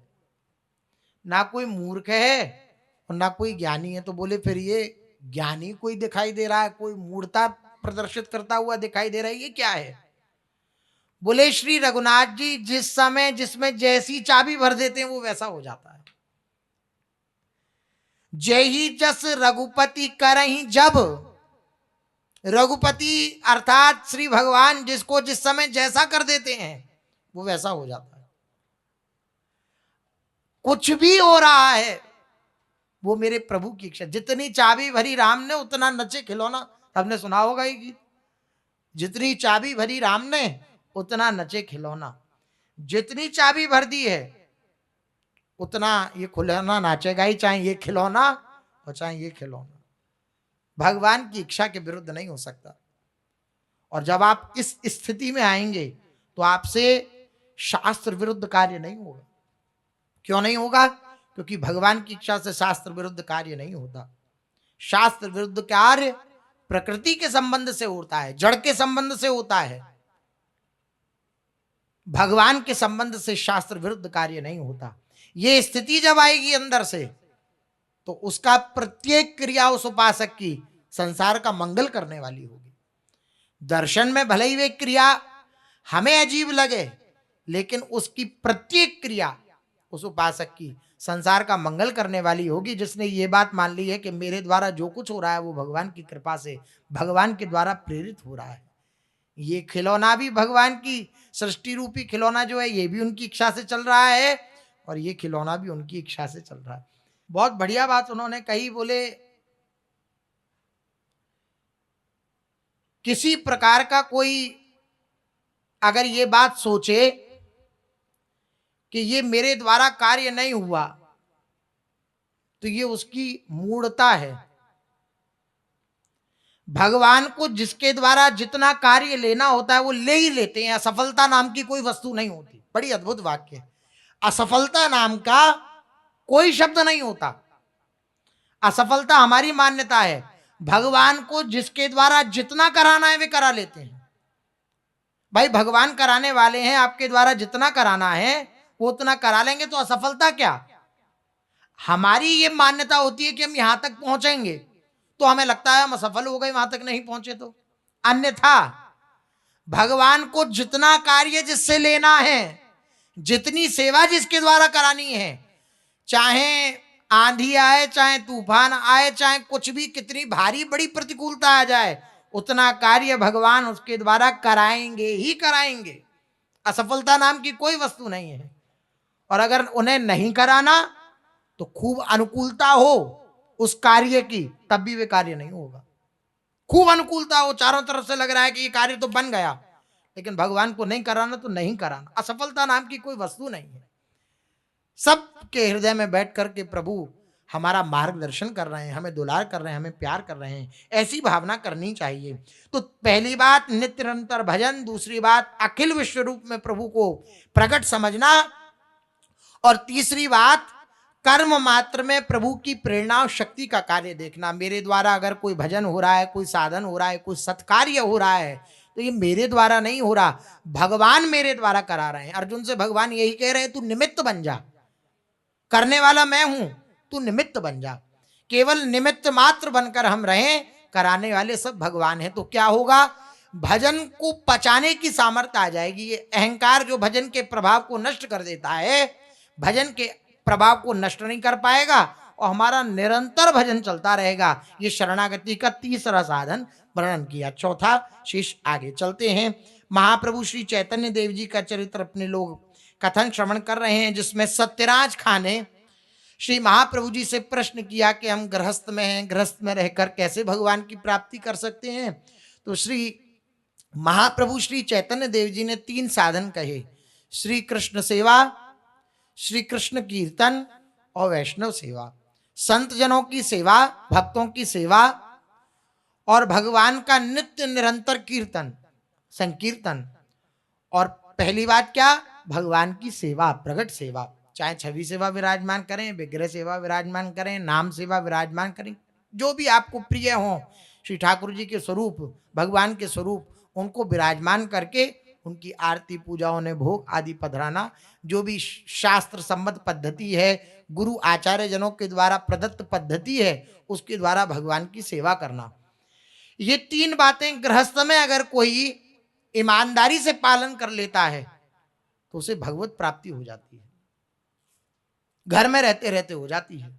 ना कोई मूर्ख है और ना कोई ज्ञानी है। तो बोले फिर ये ज्ञानी कोई दिखाई दे रहा है, कोई मूर्खता प्रदर्शित करता हुआ दिखाई दे रहा है, ये क्या है? बोले श्री रघुनाथ जी जिस समय जिसमें जैसी चाबी भर देते हैं वो वैसा हो जाता है। जय ही जस रघुपति करहि जब, रघुपति अर्थात श्री भगवान जिसको जिस समय जैसा कर देते हैं वो वैसा हो जाता है। कुछ भी हो रहा है वो मेरे प्रभु की इच्छा। जितनी चाबी भरी राम ने उतना नचे खिलौना, हमने सुना होगा ये गीत, जितनी चाबी भरी राम ने उतना नचे खिलौना। जितनी चाबी भर दी है उतना ये खिलौना नाचेगा ही, चाहे ये खिलौना और चाहे ये खिलौना। भगवान की इच्छा के विरुद्ध नहीं हो सकता। और जब आप इस स्थिति में आएंगे तो आपसे शास्त्र विरुद्ध कार्य नहीं होगा। क्यों नहीं होगा? क्योंकि भगवान की इच्छा से शास्त्र विरुद्ध कार्य नहीं होता। शास्त्र विरुद्ध कार्य प्रकृति के संबंध से होता है, जड़ के संबंध से होता है। भगवान के संबंध से शास्त्र विरुद्ध कार्य नहीं होता। ये स्थिति जब आएगी अंदर से तो उसका प्रत्येक क्रिया उस उपासक की संसार का मंगल करने वाली होगी। दर्शन में भले ही वे क्रिया हमें अजीब लगे, लेकिन उसकी प्रत्येक क्रिया उस उपासक की संसार का मंगल करने वाली होगी, जिसने ये बात मान ली है कि मेरे द्वारा जो कुछ हो रहा है वो भगवान की कृपा से, भगवान के द्वारा प्रेरित हो रहा है। ये खिलौना भी भगवान की सृष्टि रूपी खिलौना जो है ये भी उनकी इच्छा से चल रहा है और ये खिलौना भी उनकी इच्छा से चल रहा है। बहुत बढ़िया बात उन्होंने कही। बोले किसी प्रकार का कोई अगर ये बात सोचे कि ये मेरे द्वारा कार्य नहीं हुआ तो ये उसकी मूढ़ता है। भगवान को जिसके द्वारा जितना कार्य लेना होता है वो ले ही लेते हैं। असफलता नाम की कोई वस्तु नहीं होती। बड़ी अद्भुत वाक्य है। असफलता नाम का कोई शब्द नहीं होता। असफलता हमारी मान्यता है। भगवान को जिसके द्वारा जितना कराना है वे करा लेते हैं। भाई भगवान कराने वाले हैं, आपके द्वारा जितना कराना है वो उतना करा लेंगे, तो असफलता क्या? हमारी ये मान्यता होती है कि हम यहां तक पहुंचेंगे तो हमें लगता है हम असफल हो गए वहां तक नहीं पहुंचे तो। अन्यथा भगवान को जितना कार्य जिससे लेना है, जितनी सेवा जिसके द्वारा करानी है, चाहे आंधी आए, चाहे तूफान आए, चाहे कुछ भी कितनी भारी बड़ी प्रतिकूलता आ जाए, उतना कार्य भगवान उसके द्वारा कराएंगे ही कराएंगे। असफलता नाम की कोई वस्तु नहीं है। और अगर उन्हें नहीं कराना तो खूब अनुकूलता हो उस कार्य की, तब भी वे कार्य नहीं होगा। खूब अनुकूलता हो, चारों तरफ से लग रहा है कि ये कार्य तो बन गया, लेकिन भगवान को नहीं कराना तो नहीं कराना। असफलता नाम की कोई वस्तु नहीं है। सबके हृदय में बैठ करके प्रभु हमारा मार्गदर्शन कर रहे हैं, हमें दुलार कर रहे हैं, हमें प्यार कर रहे हैं, ऐसी भावना करनी चाहिए। तो पहली बात नित्य निरंतर भजन, दूसरी बात अखिल विश्व रूप में प्रभु को प्रकट समझना, और तीसरी बात कर्म मात्र में प्रभु की प्रेरणा और शक्ति का कार्य देखना। मेरे द्वारा अगर कोई भजन हो रहा है, कोई साधन हो रहा है, कोई सत्कार्य हो रहा है, तो ये मेरे द्वारा नहीं हो रहा, भगवान मेरे द्वारा करा रहे हैं। अर्जुन से भगवान यही कह रहे हैं, तू निमित्त बन जा, करने वाला मैं हूं, तू निमित्त बन जा। केवल निमित्त मात्र बनकर हम रहें, कराने वाले सब भगवान हैं। तो क्या होगा, भजन को पचाने की सामर्थ्य आ जाएगी। ये अहंकार जो भजन के प्रभाव को नष्ट कर देता है, भजन के प्रभाव को नष्ट नहीं कर पाएगा और हमारा निरंतर भजन चलता रहेगा। ये शरणागति का तीसरा साधन वर्णन किया। चौथा शीर्ष आगे चलते हैं। महाप्रभु श्री चैतन्य देव जी का चरित्र अपने लोग कथन श्रवण कर रहे हैं, जिसमें सत्यराज खां ने श्री महाप्रभु जी से प्रश्न किया कि हम गृहस्थ में हैं, गृहस्थ में रहकर कैसे भगवान की प्राप्ति कर सकते हैं। तो श्री महाप्रभु श्री चैतन्य देव जी ने 3 साधन कहे, श्री कृष्ण सेवा, श्री कृष्ण कीर्तन और वैष्णव सेवा। संत जनों की सेवा, भक्तों की सेवा और भगवान का नित्य निरंतर कीर्तन, संकीर्तन। और पहली बात क्या, भगवान की सेवा, प्रगट सेवा, चाहे छवि सेवा विराजमान करें, विग्रह सेवा विराजमान करें, नाम सेवा विराजमान करें, जो भी आपको प्रिय हो, श्री ठाकुर जी के स्वरूप, भगवान के स्वरूप, उनको विराजमान करके उनकी आरती पूजा, उन्हें भोग आदि पधराना, जो भी शास्त्र सम्मत पद्धति है, गुरु आचार्य जनों के द्वारा प्रदत्त पद्धति है, उसके द्वारा भगवान की सेवा करना। ये 3 बातें गृहस्थ में अगर कोई ईमानदारी से पालन कर लेता है तो उसे भगवत प्राप्ति हो जाती है, घर में रहते रहते हो जाती है।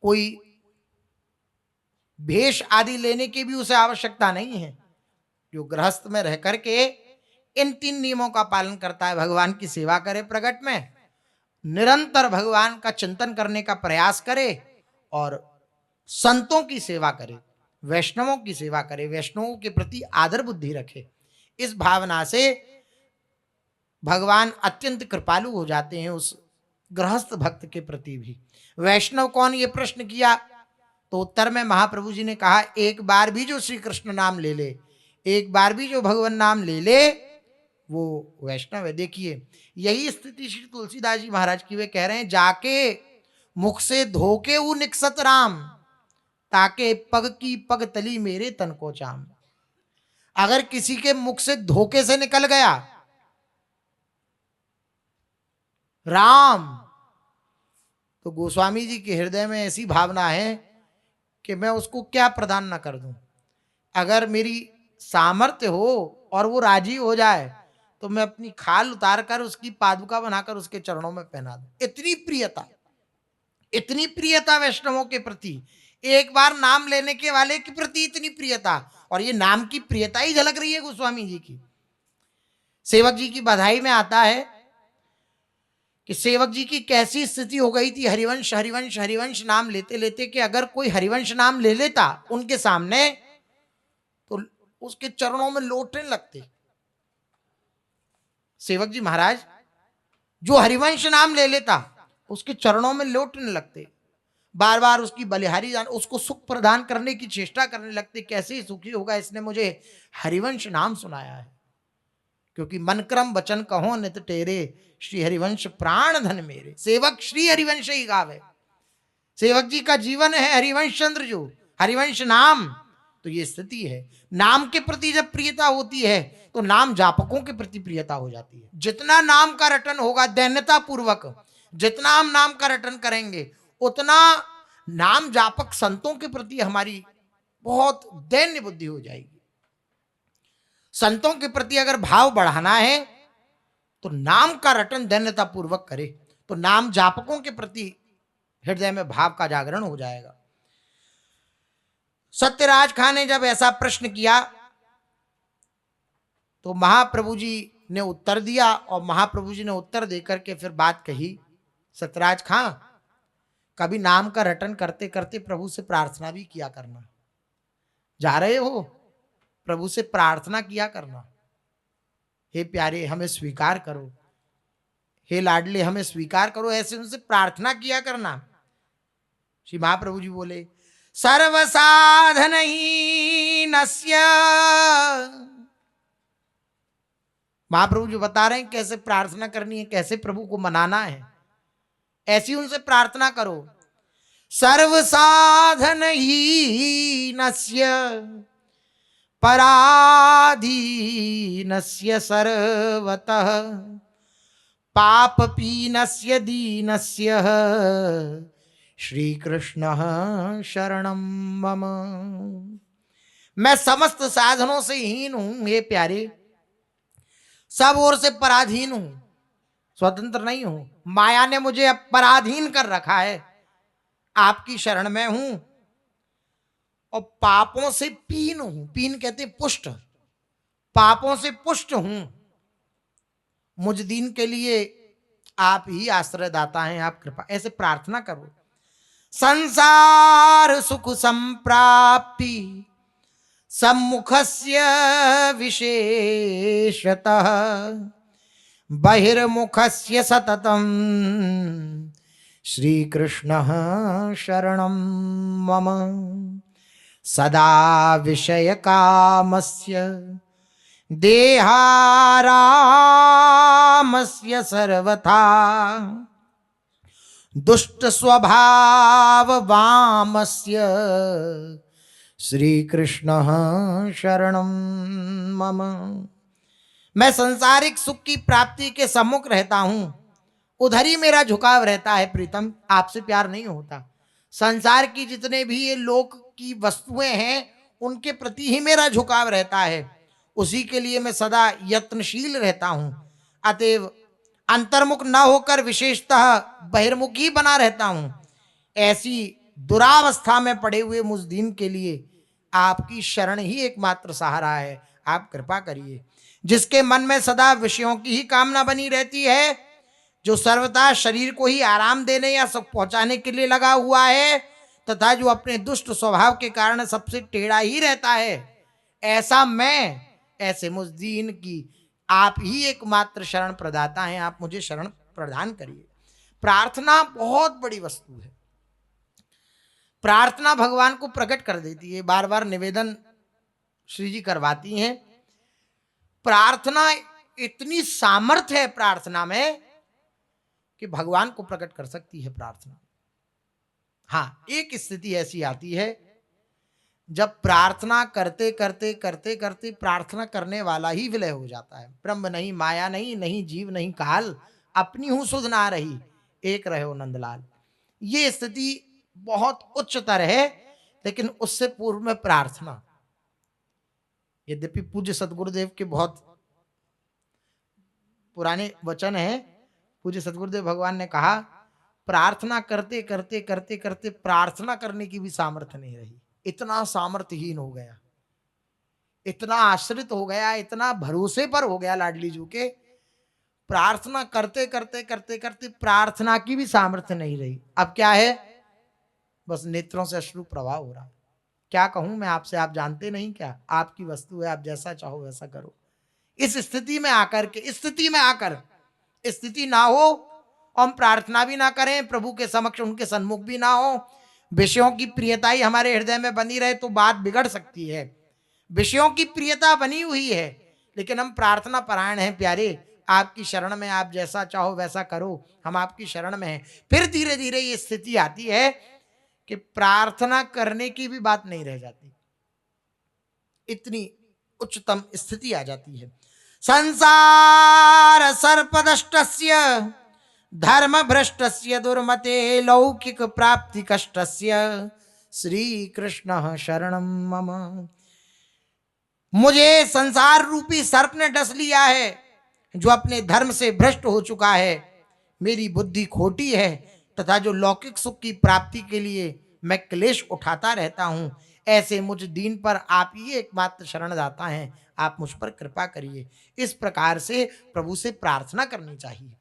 कोई भेष आदि लेने की भी उसे आवश्यकता नहीं है। जो गृहस्थ में रह करके इन 3 नियमों का पालन करता है, भगवान की सेवा करे, प्रगट में निरंतर भगवान का चिंतन करने का प्रयास करे और संतों की सेवा करे, वैष्णवों की सेवा करे, वैष्णवों के प्रति आदर बुद्धि रखे, इस भावना से भगवान अत्यंत कृपालु हो जाते हैं उस गृहस्थ भक्त के प्रति भी। वैष्णव कौन, ये प्रश्न किया तो उत्तर में महाप्रभु जी ने कहा, एक बार भी जो श्री कृष्ण नाम ले ले, एक बार भी जो भगवान नाम ले ले, वो वैष्णव है। देखिए यही स्थिति श्री तुलसीदास जी महाराज की, वे कह रहे हैं, जाके मुख से धोके ऊ निकसत राम, ताके पग की पग तली मेरे तन को चाम। अगर किसी के मुख से धोखे से निकल गया राम, तो गोस्वामी जी के हृदय में ऐसी भावना है कि मैं उसको क्या प्रदान ना कर दूं। अगर मेरी सामर्थ्य हो और वो राजी हो जाए तो मैं अपनी खाल उतार कर उसकी पादुका बनाकर उसके चरणों में पहना दूं। इतनी प्रियता, इतनी प्रियता वैष्णवों के प्रति, एक बार नाम लेने के वाले के प्रति इतनी प्रियता। और ये नाम की प्रियता ही झलक रही है गोस्वामी जी की। सेवक जी की बधाई में आता है कि सेवक जी की कैसी स्थिति हो गई थी, हरिवंश हरिवंश हरिवंश नाम लेते लेते, कि अगर कोई हरिवंश नाम ले लेता उनके सामने तो उसके चरणों में लौटने लगते। सेवक जी महाराज जो हरिवंश नाम ले लेता उसके चरणों में लौटने लगते, बार बार उसकी बलिहारी जान, उसको सुख प्रदान करने की चेष्टा करने लगते। कैसे ही सुखी होगा, इसने मुझे हरिवंश नाम सुनाया है, क्योंकि मन क्रम वचन कहो नित तेरे, श्री हरिवंश प्राण धन मेरे। सेवक श्री हरिवंश ही गावे, सेवक जी का जीवन है हरिवंश चंद्र, जो हरिवंश नाम। तो ये स्थिति है, नाम के प्रति जब प्रियता होती है तो नाम जापकों के प्रति प्रियता हो जाती है। जितना नाम का रटन होगा दैन्यता पूर्वक, जितना हम नाम का रटन करेंगे, उतना नाम जापक संतों के प्रति हमारी बहुत दैन्य बुद्धि हो जाएगी। संतों के प्रति अगर भाव बढ़ाना है तो नाम का रटन दैन्यता पूर्वक करे, तो नाम जापकों के प्रति हृदय में भाव का जागरण हो जाएगा। सत्यराज खां ने जब ऐसा प्रश्न किया तो महाप्रभु जी ने उत्तर दिया, और महाप्रभु जी ने उत्तर देकर के फिर बात कही, सत्यराज खां कभी नाम का रटन करते करते प्रभु से प्रार्थना भी किया करना। जा रहे हो प्रभु से प्रार्थना किया करना, हे प्यारे हमें स्वीकार करो, हे लाडले हमें स्वीकार करो, ऐसे उनसे प्रार्थना किया करना। श्री महाप्रभु जी बोले सर्व साधन ही नस्य, महाप्रभु जी बता रहे हैं कैसे प्रार्थना करनी है, कैसे प्रभु को मनाना है, ऐसी उनसे प्रार्थना करो। सर्व साधन ही नस्य पराधीनस्य सर्वतः पाप पीनस्य दीनस्य श्री कृष्ण शरणम मम। मैं समस्त साधनों से हीन हूं हे प्यारे, सब ओर से पराधीन हूं, स्वतंत्र नहीं हूं। माया ने मुझे अब पराधीन कर रखा है, आपकी शरण में हूं। और पापों से पीन हूं, पीन कहते पुष्ट, पापों से पुष्ट हूं। मुझ दीन के लिए आप ही आश्रय दाता हैं, आप कृपा, ऐसे प्रार्थना करो। संसार सुख संप्राप्ति सम्मुखस्य विशेषतः बहिर्मुखस्य सततम श्री कृष्ण शरणं मम। सदा विषय कामस्य देहारामस्य सर्वथा दुष्ट स्वभाव वामस्य श्री कृष्ण शरणं मम। मैं संसारिक सुख की प्राप्ति के सम्मुख रहता हूं, उधर ही मेरा झुकाव रहता है प्रीतम, आपसे प्यार नहीं होता। संसार की जितने भी ये लोक की वस्तुएं हैं उनके प्रति ही मेरा झुकाव रहता है, उसी के लिए मैं सदा यत्नशील रहता हूं। अतएव अंतर्मुख न होकर विशेषतः बहिर्मुख ही बना रहता हूं। ऐसी दुरावस्था में पड़े हुए मुझ दीन के लिए आपकी शरण ही एकमात्र सहारा है, आप कृपा करिए। जिसके मन में सदा विषयों की ही कामना बनी रहती है, जो सर्वथा शरीर को ही आराम देने या सुख पहुंचाने के लिए लगा हुआ है, तथा जो अपने दुष्ट स्वभाव के कारण सबसे टेढ़ा ही रहता है, ऐसा मैं, ऐसे मुझ दीन की आप ही एकमात्र शरण प्रदाता हैं, आप मुझे शरण प्रदान करिए। प्रार्थना बहुत बड़ी वस्तु है, प्रार्थना भगवान को प्रकट कर देती है। बार बार निवेदन श्री जी करवाती हैं। प्रार्थना इतनी सामर्थ्य है प्रार्थना में कि भगवान को प्रकट कर सकती है प्रार्थना। हाँ, एक स्थिति ऐसी आती है जब प्रार्थना करते करते करते करते प्रार्थना करने वाला ही विलय हो जाता है। ब्रह्म नहीं, माया नहीं, नहीं जीव नहीं काल, अपनी हूं सुध ना रही, एक रहो नंदलाल। ये स्थिति बहुत उच्चतर है, लेकिन उससे पूर्व में प्रार्थना, यद्यपि पूज्य सदगुरुदेव के बहुत पुराने वचन है, पूज्य सदगुरुदेव भगवान ने कहा प्रार्थना करते करते करते करते प्रार्थना करने की भी सामर्थ्य नहीं रही, इतना सामर्थ्यहीन हो गया, इतना आश्रित हो गया, इतना भरोसे पर हो गया लाडली जी के, प्रार्थना करते करते करते करते प्रार्थना की भी सामर्थ्य नहीं रही। अब क्या है, बस नेत्रों से अश्रु प्रवाह हो रहा है। क्या कहूं मैं आपसे, आप जानते नहीं क्या, आपकी वस्तु है, आप जैसा चाहो वैसा करो। इस स्थिति में आकर के, स्थिति ना हो, हम प्रार्थना भी ना करें, प्रभु के समक्ष उनके सन्मुख भी ना हो, विषयों की प्रियता ही हमारे हृदय में बनी रहे तो बात बिगड़ सकती है। विषयों की प्रियता बनी हुई है, लेकिन हम प्रार्थना परायण हैं प्यारे, आपकी शरण में, आप जैसा चाहो वैसा करो, हम आपकी शरण में हैं। फिर धीरे धीरे ये स्थिति आती है कि प्रार्थना करने की भी बात नहीं रह जाती, इतनी उच्चतम स्थिति आ जाती है। संसार सर्पदष्टस्य धर्म भ्रष्टस्य दुर्मते लौकिक प्राप्ति कष्टस्य श्री कृष्ण शरणं मम। मुझे संसार रूपी सर्प ने डस लिया है, जो अपने धर्म से भ्रष्ट हो चुका है, मेरी बुद्धि खोटी है, तथा जो लौकिक सुख की प्राप्ति के लिए मैं क्लेश उठाता रहता हूं, ऐसे मुझ दीन पर आप ही एकमात्र शरणदाता हैं, आप मुझ पर कृपा करिए। इस प्रकार से प्रभु से प्रार्थना करनी चाहिए।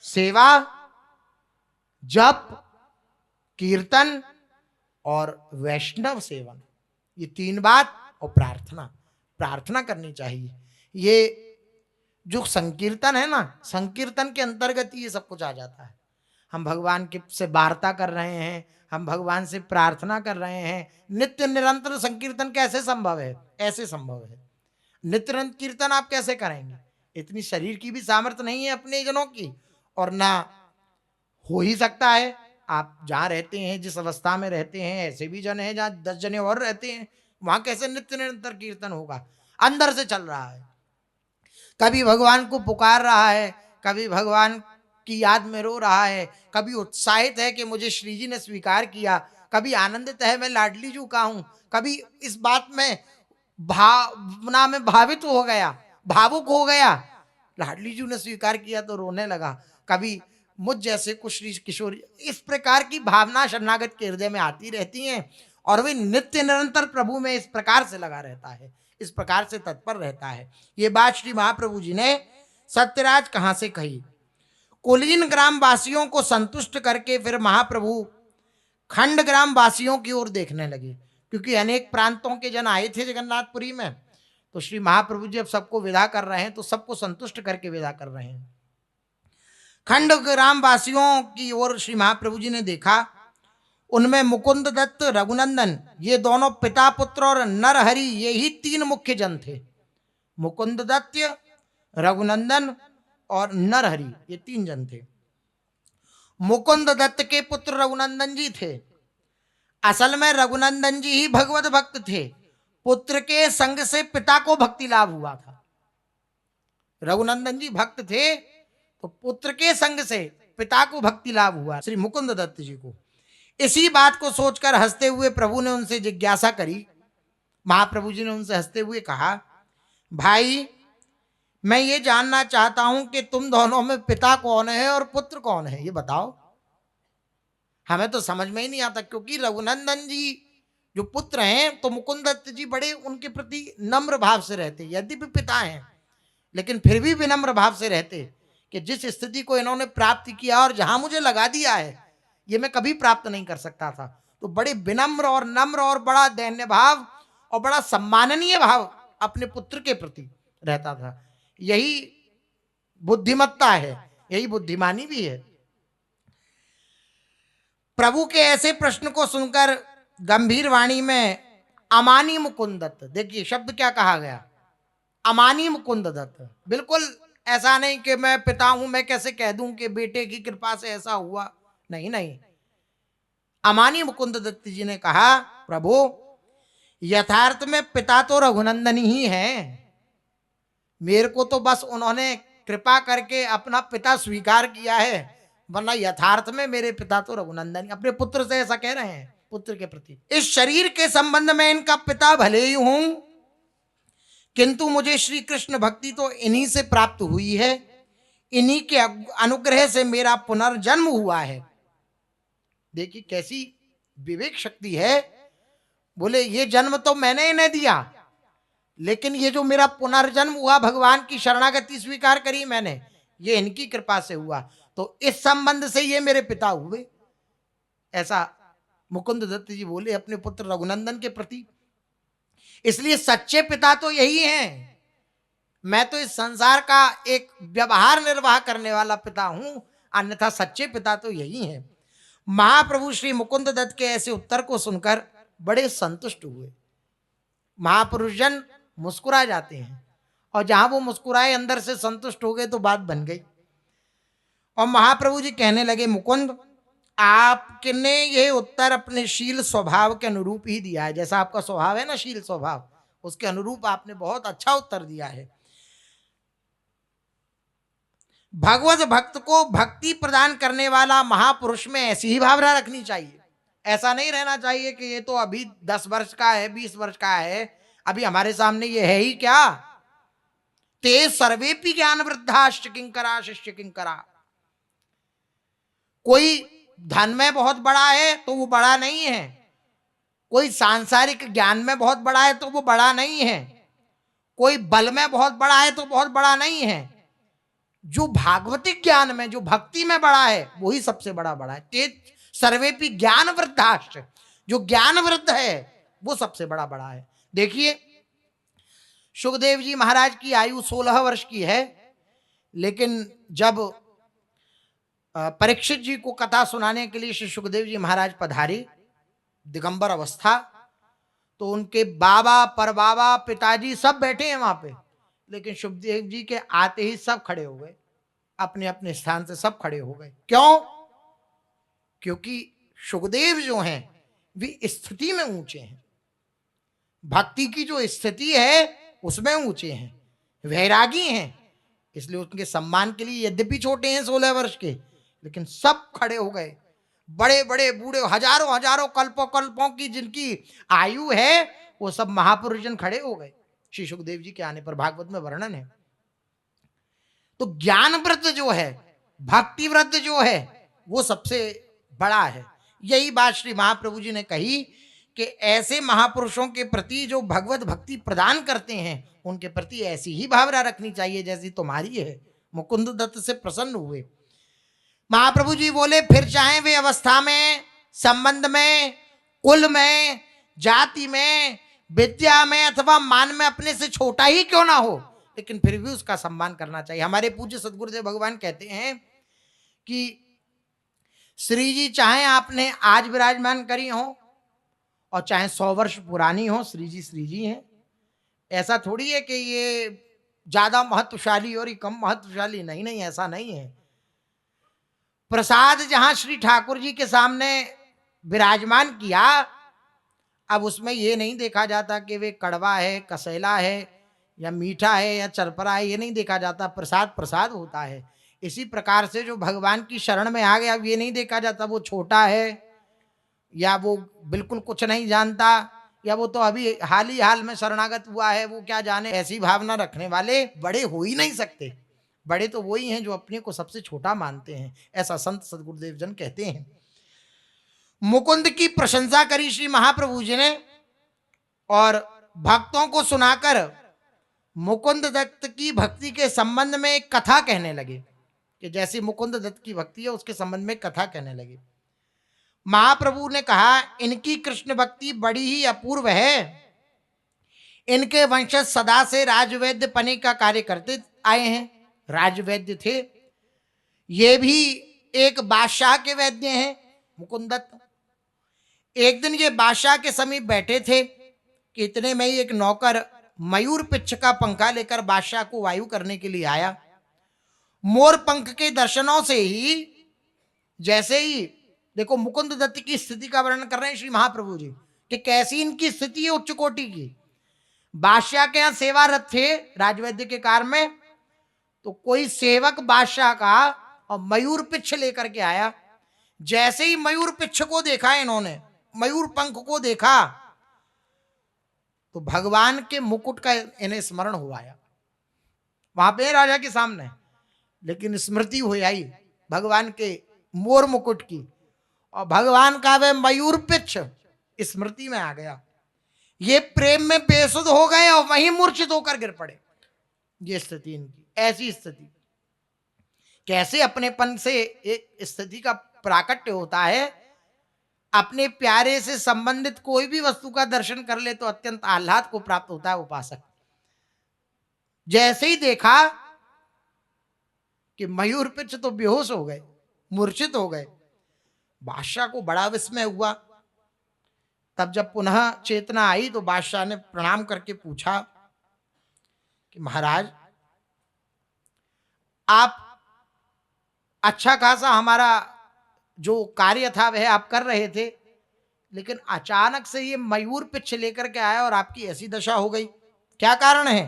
सेवा, जप, कीर्तन और वैष्णव सेवन, ये तीन बात, और प्रार्थना करनी चाहिए। ये जो संकीर्तन है ना, संकीर्तन के अंतर्गत ये सब कुछ आ जाता है। हम भगवान के से वार्ता कर रहे हैं, हम भगवान से प्रार्थना कर रहे हैं। नित्य निरंतर संकीर्तन कैसे संभव है? ऐसे संभव है। नित्य निरंतर कीर्तन आप कैसे करेंगे? इतनी शरीर की भी सामर्थ्य नहीं है अपने जनों की, और ना हो ही सकता है। आप जहाँ रहते हैं, जिस अवस्था में रहते हैं, ऐसे भी जन हैं जहाँ 10 जने और रहते हैं, वहां कैसे नित्य निरंतर कीर्तन होगा? अंदर से चल रहा है। कभी भगवान को पुकार रहा है, कभी भगवान की याद में रो रहा है, कभी उत्साहित है कि मुझे श्री जी ने स्वीकार किया, कभी आनंदित है मैं लाडली जू का हूं, कभी इस बात में भावना में भावित हो गया, भावुक हो गया, लाडली जू ने स्वीकार किया तो रोने लगा, कभी मुझ जैसे कुछ श्री किशोरी, इस प्रकार की भावना शरणागत के हृदय में आती रहती हैं, और वे नित्य निरंतर प्रभु में इस प्रकार से लगा रहता है, इस प्रकार से तत्पर रहता है। ये बात श्री महाप्रभु जी ने सत्यराज कहां से कही? कुलीन ग्राम वासियों को संतुष्ट करके फिर महाप्रभु खंड ग्राम वासियों की ओर देखने लगे, क्योंकि अनेक प्रांतों के जन आए थे जगन्नाथपुरी में। तो श्री महाप्रभु जी अब सबको विदा कर रहे हैं, तो सबको संतुष्ट करके विदा कर रहे हैं। खंड ग्राम वासियों की ओर श्री महाप्रभु जी ने देखा, उनमें मुकुंद दत्त, रघुनंदन, ये दोनों पिता पुत्र और नरहरि, ये ही 3 मुख्य जन थे। मुकुंद दत्त, रघुनंदन और नरहरि, ये 3 जन थे। मुकुंद दत्त के पुत्र रघुनंदन जी थे। असल में रघुनंदन जी ही भगवत भक्त थे। पुत्र के संग से पिता को भक्ति लाभ हुआ था। रघुनंदन जी भक्त थे, तो पुत्र के संग से पिता को भक्ति लाभ हुआ श्री मुकुंद दत्त जी को। इसी बात को सोचकर हंसते हुए प्रभु ने उनसे जिज्ञासा करी। महाप्रभु जी ने उनसे हंसते हुए कहा, भाई मैं ये जानना चाहता हूं कि तुम दोनों में पिता कौन है और पुत्र कौन है, ये बताओ। हमें तो समझ में ही नहीं आता, क्योंकि रघुनंदन जी जो पुत्र हैं, तो मुकुंद दत्त जी बड़े उनके प्रति नम्र भाव से रहते, यद्यपि पिता हैं लेकिन फिर भी विनम्र भाव से रहते कि जिस स्थिति को इन्होंने प्राप्त किया और जहां मुझे लगा दिया है, ये मैं कभी प्राप्त नहीं कर सकता था। तो बड़े विनम्र और नम्र और बड़ा दैन्य भाव और बड़ा सम्माननीय भाव अपने पुत्र के प्रति रहता था। यही बुद्धिमत्ता है, यही बुद्धिमानी भी है। प्रभु के ऐसे प्रश्न को सुनकर गंभीर वाणी में अमानी मुकुंद दत्त, देखिए शब्द क्या कहा गया, अमानी मुकुंद दत्त। बिल्कुल ऐसा नहीं कि मैं पिता हूं, मैं कैसे कह दूं कि बेटे की कृपा से ऐसा हुआ, नहीं नहीं। अमानी मुकुंद दत्त जी ने कहा, प्रभु यथार्थ में पिता तो रघुनंदन ही हैं, मेरे को तो बस उन्होंने कृपा करके अपना पिता स्वीकार किया है, वरना यथार्थ में मेरे पिता तो रघुनंदन। अपने पुत्र से ऐसा कह रहे हैं, पुत्र के प्रति। इस शरीर के संबंध में इनका पिता भले ही हूं, किंतु मुझे श्री कृष्ण भक्ति तो इन्हीं से प्राप्त हुई है, इन्हीं के अनुग्रह से मेरा पुनर्जन्म हुआ है। देखिए कैसी विवेक शक्ति है। बोले ये जन्म तो मैंने इन्हें दिया, लेकिन ये जो मेरा पुनर्जन्म हुआ, भगवान की शरणागति स्वीकार करी मैंने, ये इनकी कृपा से हुआ, तो इस संबंध से ये मेरे पिता हुए। ऐसा मुकुंद दत्त जी बोले अपने पुत्र रघुनंदन के प्रति। इसलिए सच्चे पिता तो यही हैं। मैं तो इस संसार का एक व्यवहार निर्वाह करने वाला पिता हूं, अन्यथा सच्चे पिता तो यही हैं। महाप्रभु श्री मुकुंद दत्त के ऐसे उत्तर को सुनकर बड़े संतुष्ट हुए। महापुरुष जन मुस्कुरा जाते हैं, और जहां वो मुस्कुराए अंदर से संतुष्ट हो गए तो बात बन गई। और महाप्रभु जी कहने लगे, मुकुंद आपने ये उत्तर अपने शील स्वभाव के अनुरूप ही दिया है। जैसा आपका स्वभाव है ना, शील स्वभाव, उसके अनुरूप आपने बहुत अच्छा उत्तर दिया है। भगवत भक्त को भक्ति प्रदान करने वाला महापुरुष में ऐसी ही भावना रखनी चाहिए। ऐसा नहीं रहना चाहिए कि ये तो अभी 10 वर्ष का है, 20 वर्ष का है, अभी हमारे सामने ये है ही क्या। ते सर्वेपि ज्ञान वृद्धाश्च किंकरा शिष्य किंकरा। कोई धन में बहुत बड़ा है तो वो बड़ा नहीं है, कोई सांसारिक ज्ञान में बहुत बड़ा है तो वो बड़ा नहीं है, कोई बल में बहुत बड़ा है तो बहुत बड़ा नहीं है। जो भागवतिक ज्ञान में, जो भक्ति में बड़ा है, वही सबसे बड़ा है। ते सर्वेपि ज्ञान वृद्धाश्च, जो ज्ञान वृद्ध है वो सबसे बड़ा है। देखिए सुखदेव जी महाराज की आयु 16 वर्ष की है, लेकिन जब परीक्षित जी को कथा सुनाने के लिए श्री सुखदेव जी महाराज पधारे दिगंबर अवस्था, तो उनके बाबा, परबाबा, पिताजी सब बैठे हैं वहां पे, लेकिन सुखदेव जी के आते ही सब खड़े हो गए, अपने अपने स्थान से सब खड़े हो गए। क्यों? क्योंकि सुखदेव जो हैं वे स्थिति में ऊंचे हैं, भक्ति की जो स्थिति है उसमें ऊंचे हैं, वैरागी हैं, इसलिए उनके सम्मान के लिए यद्यपि छोटे हैं 16 वर्ष के, लेकिन सब खड़े हो गए। बड़े बड़े बूढ़े, हजारों हजारों कल्पों कल्पों की जिनकी आयु है, वो सब महापुरुष जन खड़े हो गए श्री सुखदेव जी के आने पर। भागवत में वर्णन है। तो ज्ञान व्रत जो है, भक्ति व्रत जो है, वो सबसे बड़ा है। यही बात श्री महाप्रभु जी ने कही कि ऐसे महापुरुषों के प्रति जो भगवत भक्ति प्रदान करते हैं, उनके प्रति ऐसी ही भावना रखनी चाहिए जैसी तुम्हारी है। मुकुंद दत्त से प्रसन्न हुए। महाप्रभु जी बोले, फिर चाहे वे अवस्था में, संबंध में, कुल में, जाति में, विद्या में अथवा मान में अपने से छोटा ही क्यों ना हो, लेकिन फिर भी उसका सम्मान करना चाहिए। हमारे पूज्य सदगुरुदेव भगवान कहते हैं कि श्री जी चाहे आपने आज विराजमान करी हो और चाहे 100 वर्ष पुरानी हो, श्री जी हैं। ऐसा थोड़ी है कि ये ज्यादा महत्वशाली और ये कम महत्वशाली, नहीं नहीं, ऐसा नहीं है। प्रसाद जहां श्री ठाकुर जी के सामने विराजमान किया, अब उसमें ये नहीं देखा जाता कि वे कड़वा है, कसैला है, या मीठा है, या चरपरा है, ये नहीं देखा जाता। प्रसाद प्रसाद होता है। इसी प्रकार से जो भगवान की शरण में आ गया, अब ये नहीं देखा जाता वो छोटा है, या वो बिल्कुल कुछ नहीं जानता, या वो तो अभी हाल ही हाल में शरणागत हुआ है, वो क्या जाने। ऐसी भावना रखने वाले बड़े हो ही नहीं सकते। बड़े तो वही हैं जो अपने को सबसे छोटा मानते हैं, ऐसा संत सदगुरुदेव जन कहते हैं। मुकुंद की प्रशंसा करी श्री महाप्रभु जी ने, और भक्तों को सुनाकर मुकुंद दत्त की भक्ति के संबंध में एक कथा कहने लगे कि जैसी मुकुंद दत्त की भक्ति है उसके संबंध में कथा कहने लगे। महाप्रभु ने कहा, इनकी कृष्ण भक्ति बड़ी ही अपूर्व है। इनके वंशज सदा से राजवैद्य पने का कार्य करते आए हैं, राजवैद्य थे। ये भी एक बादशाह के वैद्य हैं मुकुंद दत्त। एक दिन ये बादशाह के समीप बैठे थे कि इतने में ही एक नौकर मयूर पिच्छ का पंखा लेकर बादशाह को वायु करने के लिए आया। मोर पंख के दर्शनों से ही, जैसे ही, देखो मुकुंद दत्त की स्थिति का वर्णन कर रहे हैं श्री महाप्रभु जी कि कैसी इनकी स्थिति है उच्च कोटि की। बादशाह के यहाँ सेवारत थे राजवैद्य के कार में, तो कोई सेवक बादशाह का और मयूर पिच्छ लेकर के आया। जैसे ही मयूर पिच्छ को देखा इन्होंने, मयूर पंख को देखा, तो भगवान के मुकुट का इन्हें स्मरण हो आया। वहां पे राजा के सामने, लेकिन स्मृति हो आई भगवान के मोर मुकुट की, और भगवान का वे मयूर पिच्छ स्मृति में आ गया। ये प्रेम में बेसुध हो गए और वहीं मूर्छित होकर गिर पड़े। ये स्थिति इनकी, ऐसी स्थिति। कैसे अपनेपन से एक स्थिति का प्राकट्य होता है। अपने प्यारे से संबंधित कोई भी वस्तु का दर्शन कर ले तो अत्यंत आह्लाद को प्राप्त होता है उपासक। जैसे ही देखा कि मयूर पिच्छ, तो बेहोश हो गए, मूर्छित हो गए। बादशाह को बड़ा विस्मय हुआ। तब जब पुनः चेतना आई तो बादशाह ने प्रणाम करके पूछा कि महाराज, आप अच्छा खासा हमारा जो कार्य था वह आप कर रहे थे, लेकिन अचानक से ये मयूर पिच्छ लेकर के आया और आपकी ऐसी दशा हो गई, क्या कारण है?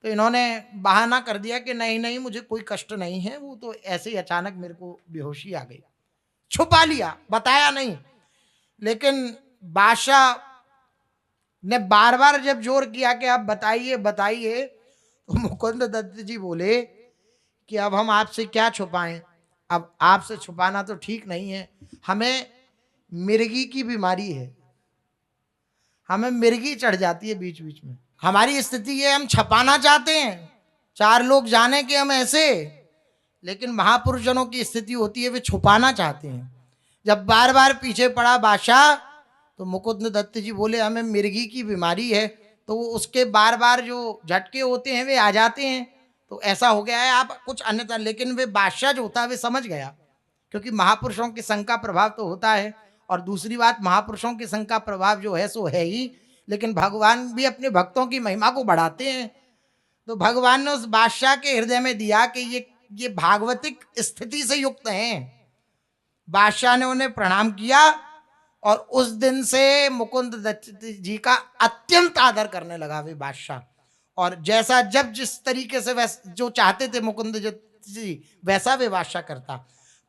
तो इन्होंने बहाना कर दिया कि नहीं नहीं, मुझे कोई कष्ट नहीं है, वो तो ऐसे ही अचानक मेरे को बेहोशी आ गई। छुपा लिया, बताया नहीं। लेकिन बादशाह ने बार बार जब जोर किया कि आप बताइए बताइए, तो मुकुंद दत्त जी बोले कि अब हम आपसे क्या छुपाएं, अब आपसे छुपाना तो ठीक नहीं है। हमें मिर्गी की बीमारी है, हमें मिर्गी चढ़ जाती है बीच बीच में। हमारी स्थिति ये, हम छपाना चाहते हैं, 4 लोग जाने कि हम ऐसे, लेकिन महापुरुष जनों की स्थिति होती है वे छुपाना चाहते हैं। जब बार बार पीछे पड़ा बादशाह, तो मुकुंद दत्त जी बोले हमें मिर्गी की बीमारी है, तो उसके बार बार जो झटके होते हैं वे आ जाते हैं, तो ऐसा हो गया है, आप कुछ अन्यथा। लेकिन वे बादशाह जो होता है वे समझ गया, क्योंकि महापुरुषों के संग का प्रभाव तो होता है। और दूसरी बात, महापुरुषों के संग का प्रभाव जो है सो है ही, लेकिन भगवान भी अपने भक्तों की महिमा को बढ़ाते हैं। तो भगवान ने उस बादशाह के हृदय में दिया कि ये भागवतिक स्थिति से युक्त हैं। बादशाह ने उन्हें प्रणाम किया और उस दिन से मुकुंद दत्त जी का अत्यंत आदर करने लगा वे बादशाह। और जैसा जब जिस तरीके से जो चाहते थे मुकुंद जी, वैसा वे बादशाह करता।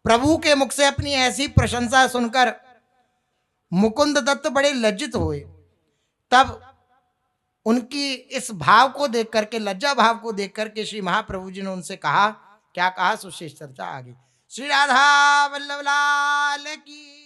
प्रभु के मुख से अपनी ऐसी प्रशंसा सुनकर मुकुंद दत्त बड़े लज्जित हुए। तब उनकी इस भाव को देख करके, लज्जा भाव को देख करके श्री महाप्रभु जी ने उनसे कहा, क्या कहा सुशेष चर्चा आगे। श्री राधा वल्लभ लाल की